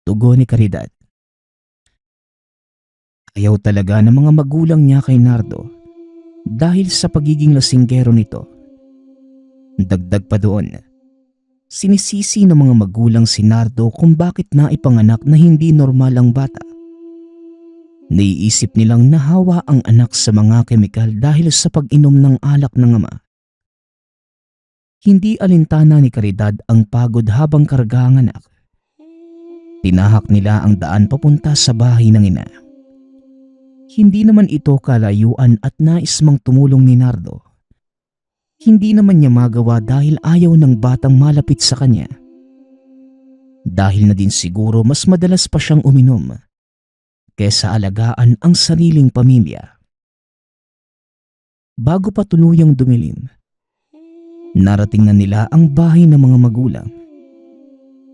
Tugon ni Caridad. Ayaw talaga ng mga magulang niya kay Nardo dahil sa pagiging lasinggero nito. Dagdag pa doon, sinisisi ng mga magulang si Nardo kung bakit naipanganak na hindi normal ang bata. Naiisip nilang nahawa ang anak sa mga kemikal dahil sa pag-inom ng alak ng ama. Hindi alintana ni Caridad ang pagod habang karga ang anak. Tinahak nila ang daan papunta sa bahay ng ina. Hindi naman ito kalayuan at nais mang tumulong ni Nardo. Hindi naman niya magawa dahil ayaw ng batang malapit sa kanya. Dahil na din siguro mas madalas pa siyang uminom kaysa alagaan ang sariling pamilya. Bago pa tuluyang dumilim, narating na nila ang bahay ng mga magulang.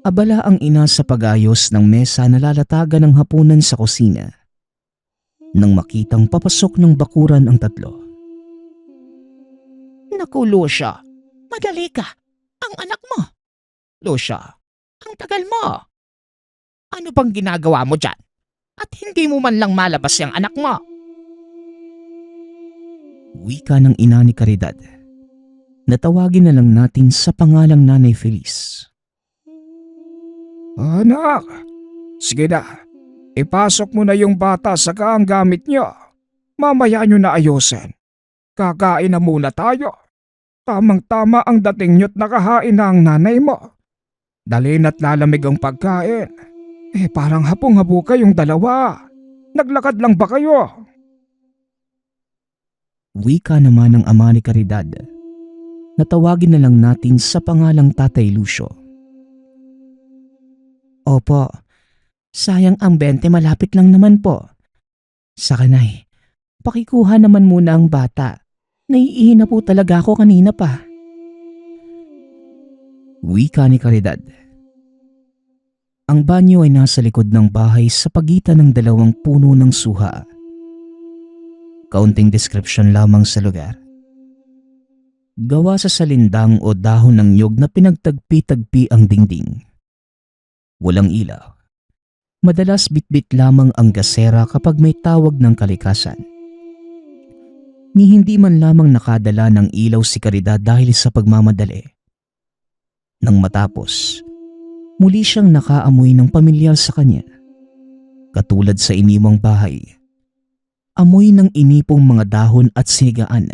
Abala ang ina sa pag-ayos ng mesa na lalatagan ng hapunan sa kusina nang makitang papasok ng bakuran ang tatlo. Naku, Lucia. Madali ka. Ang anak mo. Lucia, ang tagal mo. Ano bang ginagawa mo dyan? At hindi mo man lang malabas yung anak mo. Wika ng ina ni Caridad. Natawagin na lang natin sa pangalang Nanay Feliz. Anak, sige na. Ipasok mo na yung bata sa ang gamit niyo. Mamaya nyo na ayusin. Kakain na muna tayo. Tamang-tama ang dating nyo't nakahain na ang nanay mo. Dalhin at lalamig ang pagkain. Parang hapong-habo kayong dalawa. Naglakad lang ba kayo? Wika naman ng ama ni Caridad. Natawagin na lang natin sa pangalang Tatay Lucio. Opo. Sayang ang 20, malapit lang naman po. Sa kanay, pakikuha naman muna ang bata. Naiihi na po talaga ako kanina pa. Wika ni Caridad. Ang banyo ay nasa likod ng bahay sa pagitan ng dalawang puno ng suha. Kaunting description lamang sa lugar. Gawa sa salindang o dahon ng nyog na pinagtagpi-tagpi ang dingding. Walang ilaw. Madalas bitbit lamang ang gasera kapag may tawag ng kalikasan. Ni hindi man lamang nakadala ng ilaw si Caridad dahil sa pagmamadali. Nang matapos, muli siyang nakaamoy ng pamilyar sa kanya. Katulad sa iniwang bahay, amoy ng inipong mga dahon at sinigaan.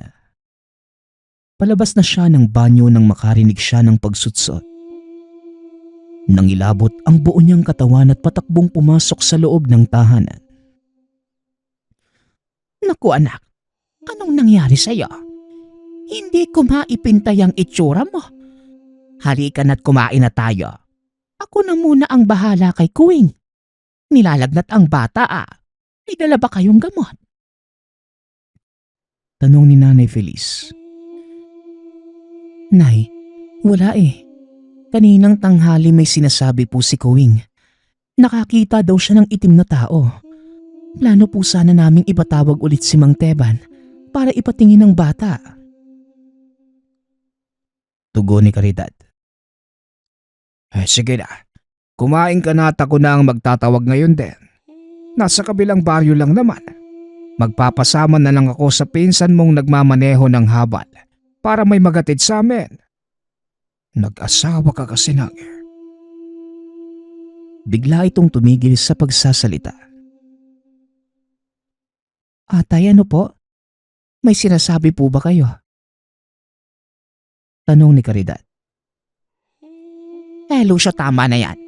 Palabas na siya ng banyo nang makarinig siya ng pagsutsot. Nang ilabot ang buo niyang katawan at patakbong pumasok sa loob ng tahanan. Naku anak, anong nangyari sa'yo? Hindi ko maipintay ang itsura mo. Halika na't kumain na tayo. Ako na muna ang bahala kay Kuwing. Nilalagnat ang bata May dala ba kayong gamot? Tanong ni Nanay Feliz. Nay, wala Kaninang tanghali may sinasabi po si Kuwing. Nakakita daw siya ng itim na tao. Plano po sana naming ipatawag ulit si Mang Teban para ipatingin ng bata. Tugon ni Caridad. Sige na. Kumain ka na at ako na ang magtatawag ngayon din. Nasa kabilang baryo lang naman. Magpapasama na lang ako sa pinsan mong nagmamaneho ng habal para may magatid sa amin. Nag-asawa ka kasi nang. Bigla itong tumigil sa pagsasalita. Atay, ano po? May sinasabi po ba kayo? Tanong ni Caridad. Lucia, tama na yan.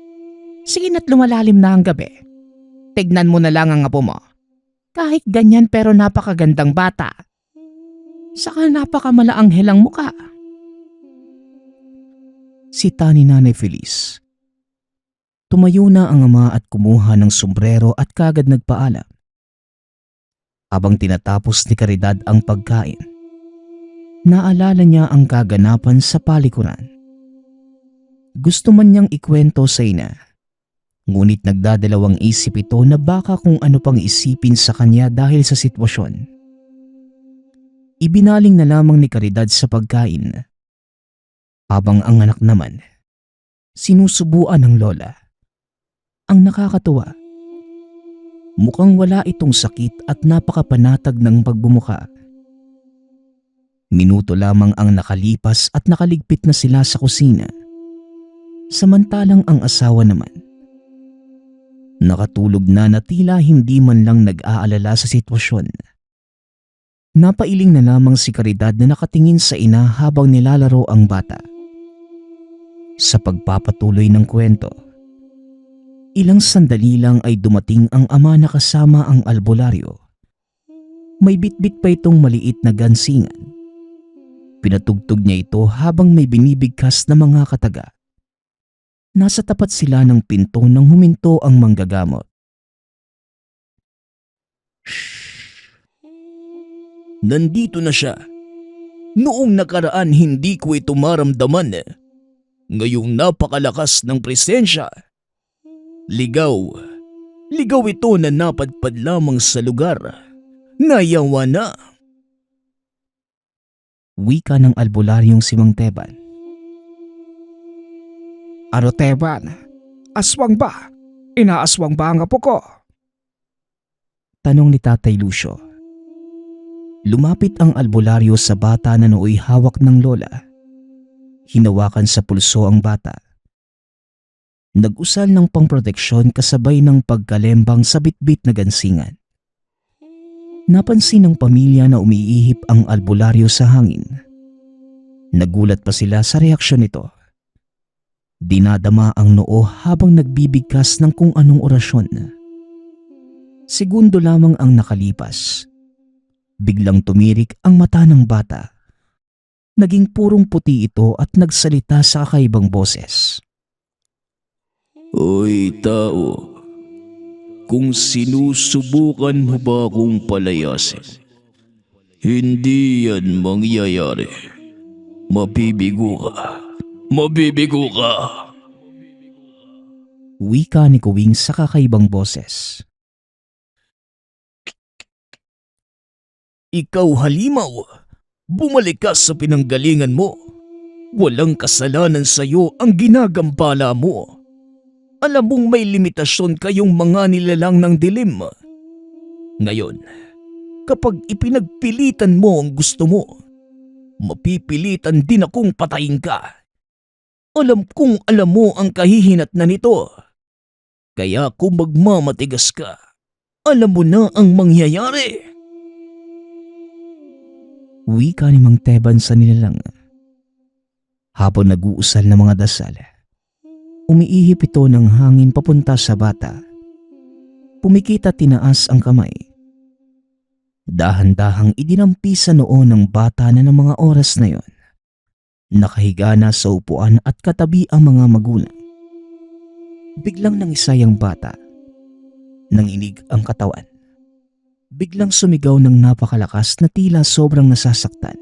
Sige na't lumalalim na ang gabi. Tignan mo na lang ang apo mo. Kahit ganyan pero napakagandang bata. Saka napakamalaanghelang muka. Sita ni Nanay Feliz. Tumayo na ang ama at kumuha ng sombrero at kagad nagpaalam. Habang tinatapos ni Caridad ang pagkain, naalala niya ang kaganapan sa palikuran. Gusto man niyang ikwento sa ina, ngunit nagdadalawang isip ito na baka kung ano pang isipin sa kanya dahil sa sitwasyon. Ibinaling na lamang ni Caridad sa pagkain. Habang ang anak naman, sinusubuan ng lola. Ang nakakatuwa, mukhang wala itong sakit at napakapanatag ng pagbumuka. Minuto lamang ang nakalipas at nakaligpit na sila sa kusina Samantalang ang asawa naman, nakatulog na tila hindi man lang nag-aalala sa sitwasyon. Napailing na lamang si Caridad na nakatingin sa ina habang nilalaro ang bata. Sa pagpapatuloy ng kwento, ilang sandali lang ay dumating ang ama na kasama ang albularyo. May bitbit pa itong maliit na gansingan. Pinatugtog niya ito habang may binibigkas na mga kataga. Nasa tapat sila ng pinto nang huminto ang manggagamot. Shhh! Nandito na siya. Noong nakaraan hindi ko ito maramdaman. Ngayong napakalakas ng presensya. Ligaw. Ligaw ito na napadpad lamang sa lugar. Nayawa na. Wika ng albularyong si Mang Teban. Ano Teban? Aswang ba? Inaaswang ba ang apo ko? Tanong ni Tatay Lucio. Lumapit ang albularyo sa bata na nooy hawak ng lola. Hinawakan sa pulso ang bata. Nag-usal ng pangproteksyon kasabay ng pagkalembang sa bitbit na gansingan. Napansin ng pamilya na umiihip ang albularyo sa hangin. Nagulat pa sila sa reaksyon nito. Dinadama ang noo habang nagbibigkas ng kung anong orasyon. Segundo lamang ang nakalipas. Biglang tumirik ang mata ng bata. Naging purong puti ito at nagsalita sa kakaibang boses. Hoy tao, kung sinusubukan mo ba akong palayasin, hindi yan mangyayari. Mabibigo ka. Mabibigo ka. Wika ni Kuwing sa kakaibang boses. Ikaw halimaw, bumalik ka sa pinanggalingan mo. Walang kasalanan sa iyo ang ginagambala mo. Alam mong may limitasyon kayong mga nilalang ng dilim. Ngayon, kapag ipinagpilitan mo ang gusto mo, mapipilitan din akong patayin ka. Alam kong alam mo ang kahihinat na nito. Kaya kung magmamatigas ka, alam mo na ang mangyayari. Wika ni Mang Teban sa nilalang. Habang nag-uusal ng mga dasal, umiihip ito ng hangin papunta sa bata. Pumikit at tinaas ang kamay. Dahan-dahang idinampi sa noo ng bata na ng mga oras na yon. Nakahiga na sa upuan at katabi ang mga magulang. Biglang nangisay ang bata. Nanginig ang katawan. Biglang sumigaw ng napakalakas na tila sobrang nasasaktan.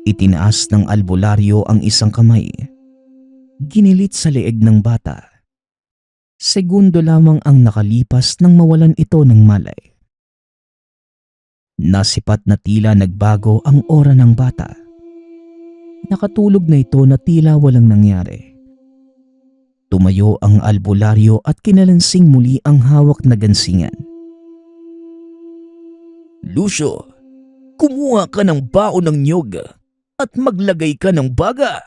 Itinaas ng albularyo ang isang kamay. Ginilit sa leeg ng bata. Segundo lamang ang nakalipas nang mawalan ito ng malay. Nasipat na tila nagbago ang aura ng bata. Nakatulog na ito na tila walang nangyari. Tumayo ang albularyo at kinalansing muli ang hawak na gansingan. Lucio, kumuha ka ng baon ng nyog at maglagay ka ng baga.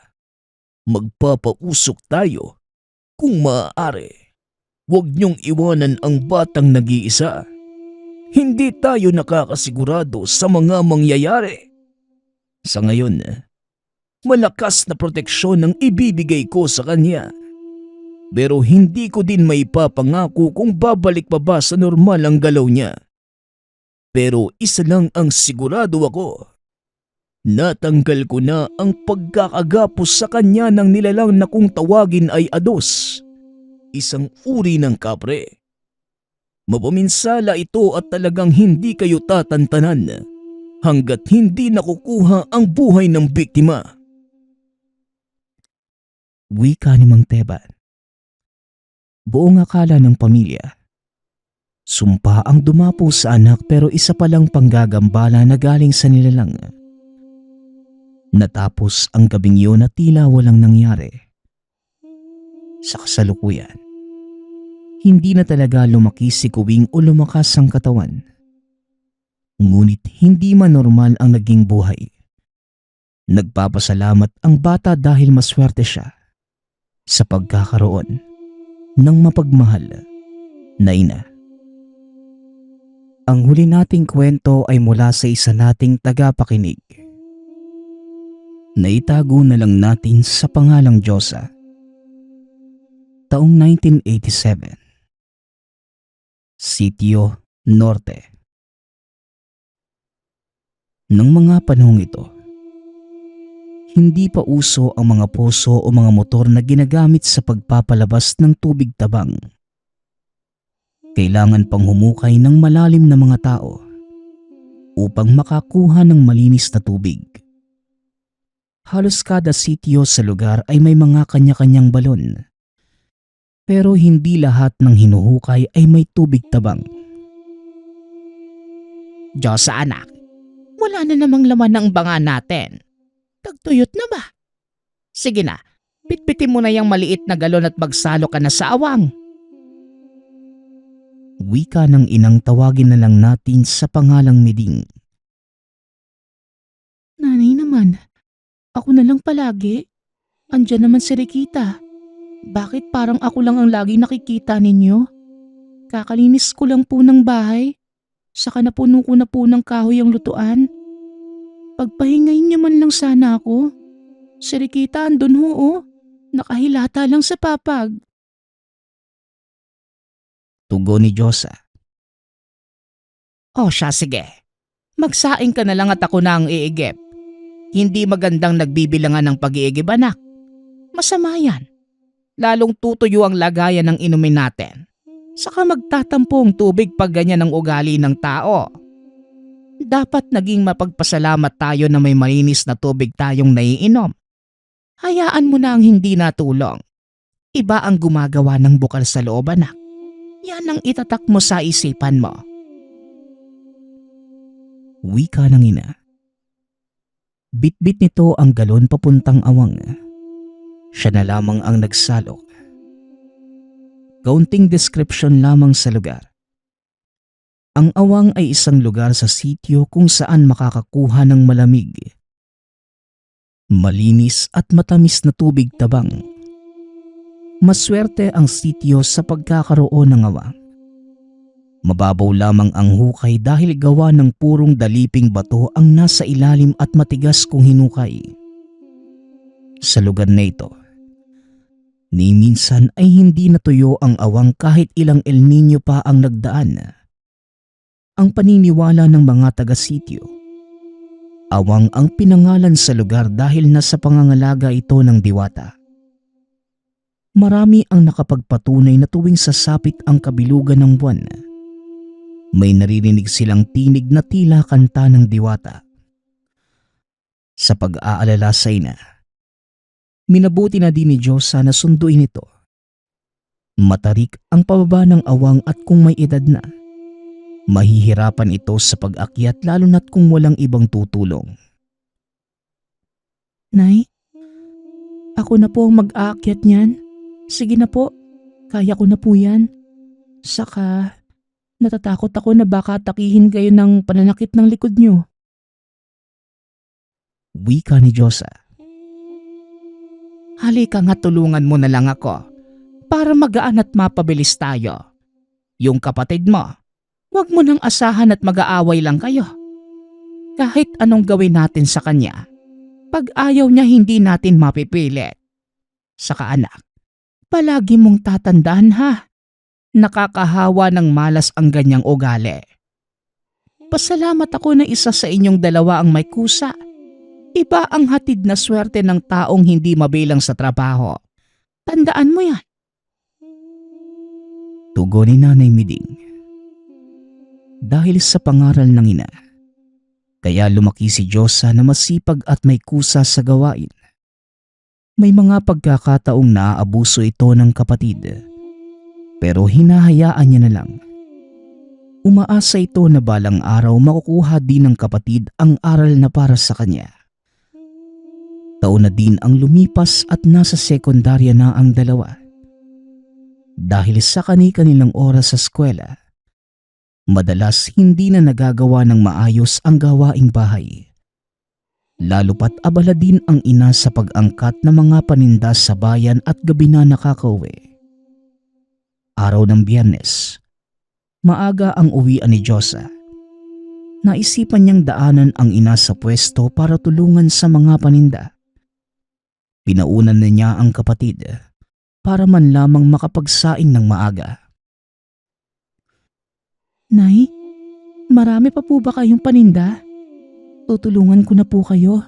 Magpapausok tayo. Kung maaari, huwag niyong iwanan ang batang nag-iisa. Hindi tayo nakakasigurado sa mga mangyayari. Sa ngayon, malakas na proteksyon ang ibibigay ko sa kanya. Pero hindi ko din maipapangako kung babalik pa ba sa normal ang galaw niya. Pero isa lang ang sigurado ako. Natanggal ko na ang pagkakagapos sa kanya ng nilalang na kung tawagin ay ados. Isang uri ng kapre. Mapaminsala ito at talagang hindi kayo tatantanan hanggat hindi nakukuha ang buhay ng biktima. Wika ni Mang Teban. Buong akala ng pamilya. Sumpa ang dumapo sa anak pero isa palang panggagambala na galing sa nilalang. Natapos ang gabing yun na tila walang nangyari. Sa kasalukuyan, hindi na talaga lumaki si Kuwing o lumakas ang katawan. Ngunit hindi man normal ang naging buhay. Nagpapasalamat ang bata dahil maswerte siya. sa pagkakaroon ng mapagmahal na ina. Ang huli nating kwento ay mula sa isa nating tagapakinig. Naitago na lang natin sa pangalang Diyosa. Taong 1987. Sitio Norte. Nang mga panahong ito, hindi pa uso ang mga poso o mga motor na ginagamit sa pagpapalabas ng tubig tabang. Kailangan pang humukay ng malalim na mga tao upang makakuha ng malinis na tubig. Halos kada sitio sa lugar ay may mga kanya-kanyang balon. Pero hindi lahat ng hinuhukay ay may tubig tabang. Diyos sa anak, wala na namang laman ng banga natin. Tagtuyot na ba? Sige na, bitbitin mo na yung maliit na galon at magsalo ka na sa awang. Wika ng inang tawagin na lang natin sa pangalang Miding. Nanay naman, ako na lang palagi. Andiyan naman si Rikita. Bakit parang ako lang ang lagi nakikita ninyo? Kakalinis ko lang po ng bahay. Saka napuno ko na po ng kahoy ang lutuan. Pagpahingayin niyo man lang sana ako. Si Rikita andun ho. Nakahilata lang sa papag. Tugon ni Diyosa. O siya, sige. Magsaing ka na lang at ako na ang iigib. Hindi magandang nagbibilangan ng pag-iigib, anak. Masama yan. Lalong tutuyo ang lagayan ng inumin natin. Saka magtatampo ang tubig pag ganyan ang ugali ng tao. Dapat naging mapagpasalamat tayo na may malinis na tubig tayong naiinom. Hayaan mo na ang hindi natulong. Iba ang gumagawa ng bukal sa loob, anak. Yan ang itatak mo sa isipan mo. Wika ng ina. Bitbit nito ang galon papuntang awang. Siya na lamang ang nagsalok. Kaunting description lamang sa lugar. Ang awang ay isang lugar sa sitio kung saan makakakuha ng malamig, malinis at matamis na tubig tabang. Maswerte ang sitio sa pagkakaroon ng awang. Mababaw lamang ang hukay dahil gawa ng purong daliping bato ang nasa ilalim at matigas kung hinukay. Sa lugar na ito, ni minsan ay hindi natuyo ang awang kahit ilang El Nino pa ang nagdaan. Ang paniniwala ng mga taga-sityo, awang ang pinangalan sa lugar dahil nasa pangangalaga ito ng diwata. Marami ang nakapagpatunay na tuwing sasapit ang kabilugan ng buwan, may naririnig silang tinig na tila kanta ng diwata. Sa pag-aalala sa ina, minabuti na din ni Diyosa na sunduin ito. Matarik ang pababa ng awang at kung may edad na, mahihirapan ito sa pag-akyat lalo na't kung walang ibang tutulong. Nay, ako na po ang mag-aakyat niyan. Sige na po, kaya ko na po yan. Saka, natatakot ako na baka takihin kayo ng pananakit ng likod niyo. Wika ni Diyosa. Halika nga, tulungan mo na lang ako para magaan at mapabilis tayo. Yung kapatid mo, huwag mo nang asahan at mag-aaway lang kayo. Kahit anong gawin natin sa kanya, pag ayaw niya hindi natin mapipilit. Saka anak, palagi mong tatandaan ha, nakakahawa ng malas ang ganyang ugali. Pasalamat ako na isa sa inyong dalawa ang may kusa. Iba ang hatid na swerte ng taong hindi mabilang sa trabaho. Tandaan mo yan. Tugon ni Nanay Miding. Dahil sa pangaral ng ina, kaya lumaki si Diyosa na masipag at may kusa sa gawain. May mga pagkakataong naaabuso ito ng kapatid, pero hinahayaan niya na lang. Umaasa ito na balang araw makukuha din ng kapatid ang aral na para sa kanya. Taon na din ang lumipas at nasa sekundarya na ang dalawa. Dahil sa kani-kanilang oras sa eskwela, madalas hindi na nagagawa ng maayos ang gawaing bahay. Lalo pat abala din ang ina sa pag-angkat ng mga paninda sa bayan at gabi na nakakauwi. Araw ng Biyernes, maaga ang uwian ni Josa. Naisipan niyang daanan ang ina sa pwesto para tulungan sa mga paninda. Pinaunan na niya ang kapatid para man lamang makapagsaing ng maaga. Nay, marami pa po ba kayong paninda? Tutulungan ko na po kayo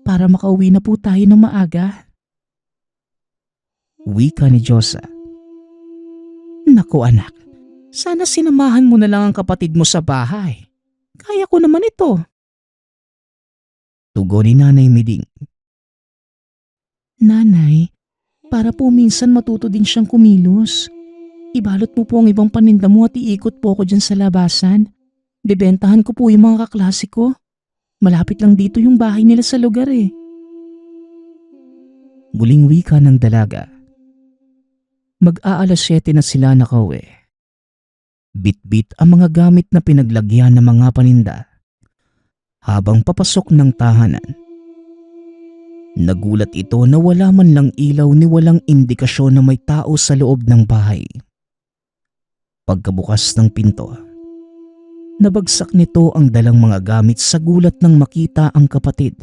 para makauwi na po tayo ng maaga. Wika ni Josa. Naku anak, sana sinamahan mo na lang ang kapatid mo sa bahay. Kaya ko naman ito. Tugon ni Nanay Miding. Nanay, para po minsan matuto din siyang kumilos. Ibalot mo po ang ibang paninda mo at iikot po ako dyan sa labasan. Bebentahan ko po yung mga kaklase ko. Malapit lang dito yung bahay nila sa lugar eh. Muling wika ng dalaga. Mag-aalas 7 na sila nakauwi. Bit-bit ang mga gamit na pinaglagyan ng mga paninda. Habang papasok ng tahanan, nagulat ito na wala man lang ilaw ni walang indikasyon na may tao sa loob ng bahay. Pagkabukas ng pinto, nabagsak nito ang dalang mga gamit sa gulat nang makita ang kapatid.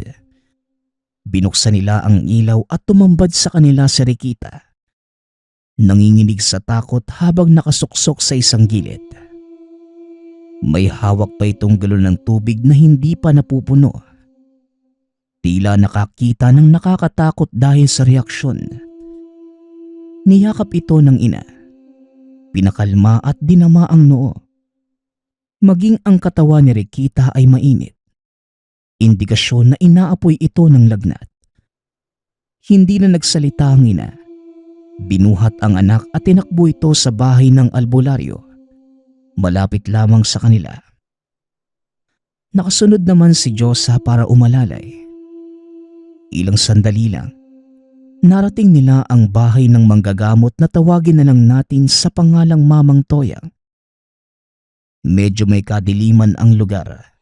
Binuksan nila ang ilaw at tumambad sa kanila si Riquita. Nanginginig sa takot habang nakasuksok sa isang gilid. May hawak pa itong galon ng tubig na hindi pa napupuno. Tila nakakita ng nakakatakot dahil sa reaksyon. Niyakap ito ng ina. Pinakalma at dinama ang noo. Maging ang katawan ni Riquita ay mainit. Indikasyon na inaapoy ito ng lagnat. Hindi na nagsalita ang ina. Binuhat ang anak at tinakbo ito sa bahay ng albularyo. Malapit lamang sa kanila. Nakasunod naman si Josa para umalalay. Ilang sandali lang, narating nila ang bahay ng manggagamot na tawagin na lang natin sa pangalang Mamang Toyang. Medyo may kadiliman ang lugar.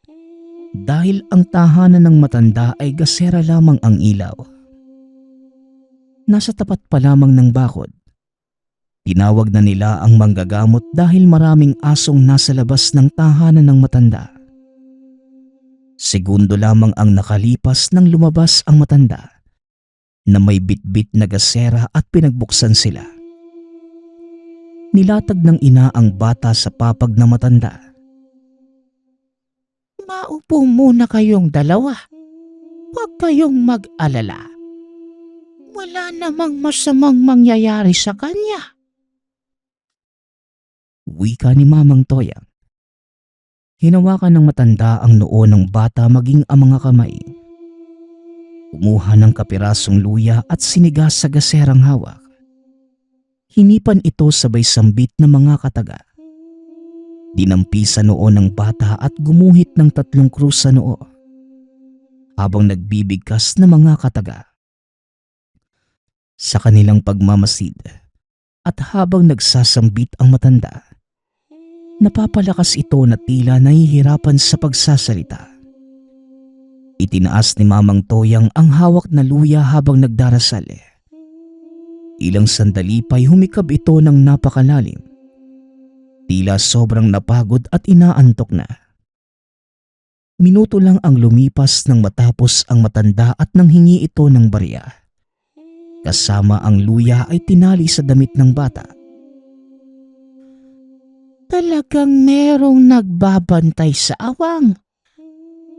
Dahil ang tahanan ng matanda ay gasera lamang ang ilaw. Nasa tapat pa lamang ng bakod. Tinawag na nila ang manggagamot dahil maraming asong nasa labas ng tahanan ng matanda. Segundo lamang ang nakalipas nang lumabas ang matanda na may bitbit na gasera at pinagbuksan sila. Nilatag ng ina ang bata sa papag na matanda. Maupo muna kayong dalawa. Huwag kayong mag-alala. Wala namang masamang mangyayari sa kanya. Wika ni Mamang Toyang. Hinawakan ng matanda ang noo ng bata maging ang mga kamay. Kumuha ng kapirasong luya at sinigas sa gaserang hawak. Hinipan ito sabay sambit ng mga kataga. Dinampi sa noo ng bata at gumuhit ng 3 krus sa noo. Habang nagbibigkas ng mga kataga. Sa kanilang pagmamasid at habang nagsasambit ang matanda, napapalakas ito na tila nahihirapan sa pagsasalita. Itinaas ni Mamang Toyang ang hawak na luya habang nagdarasal. Ilang sandali pa'y humikab ito ng napakalalim. Tila sobrang napagod at inaantok na. Minuto lang ang lumipas nang matapos ang matanda at nanghingi ito ng barya. Kasama ang luya ay tinali sa damit ng bata. Talagang merong nagbabantay sa awang.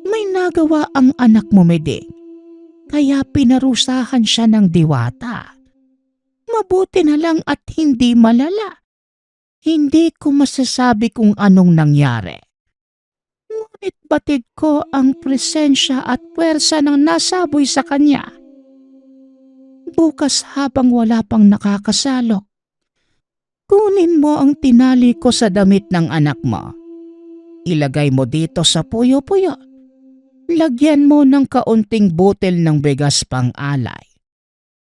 May nagawa ang anak mo, Meding. Kaya pinarusahan siya ng diwata. Mabuti na lang at hindi malala. Hindi ko masasabi kung anong nangyari. Ngunit batid ko ang presensya at puwersa ng nasaboy sa kanya. Bukas habang wala pang nakakasalo, kunin mo ang tinali ko sa damit ng anak mo. Ilagay mo dito sa puyo-puyo. Lagyan mo ng kaunting butil ng bigas pang alay.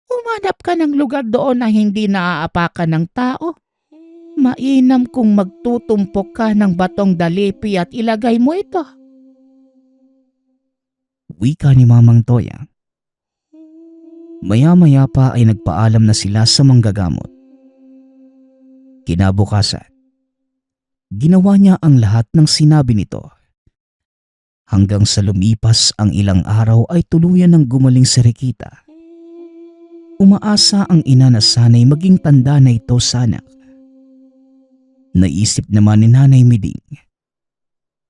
Humanap ka ng lugar doon na hindi naaapakan ng tao. Mainam kung magtutumpok ka ng batong dalipi at ilagay mo ito. wika ni Mamang Toya. Maya-maya pa ay nagpaalam na sila sa manggagamot. Kinabukasan, ginawa niya ang lahat ng sinabi nito. Hanggang sa lumipas ang ilang araw ay tuluyan ng gumaling si Riquita. Umaasa ang ina na sana'y maging tanda na ito sa anak. Naisip naman ni Nanay Miding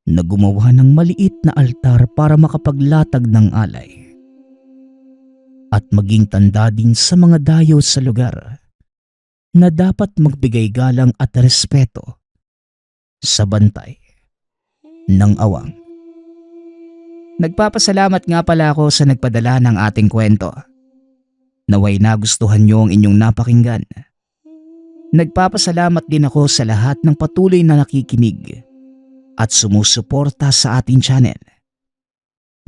na gumawa ng maliit na altar para makapaglatag ng alay at maging tanda din sa mga dayo sa lugar na dapat magbigay galang at respeto sa bantay ng awang. Nagpapasalamat nga pala ako sa nagpadala ng ating kwento. Naway nagustuhan niyo ang inyong napakinggan. Nagpapasalamat din ako sa lahat ng patuloy na nakikinig at sumusuporta sa ating channel.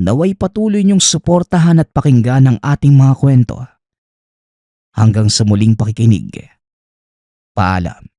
Naway patuloy niyong suportahan at pakinggan ang ating mga kwento. Hanggang sa muling pakikinig. Paalam.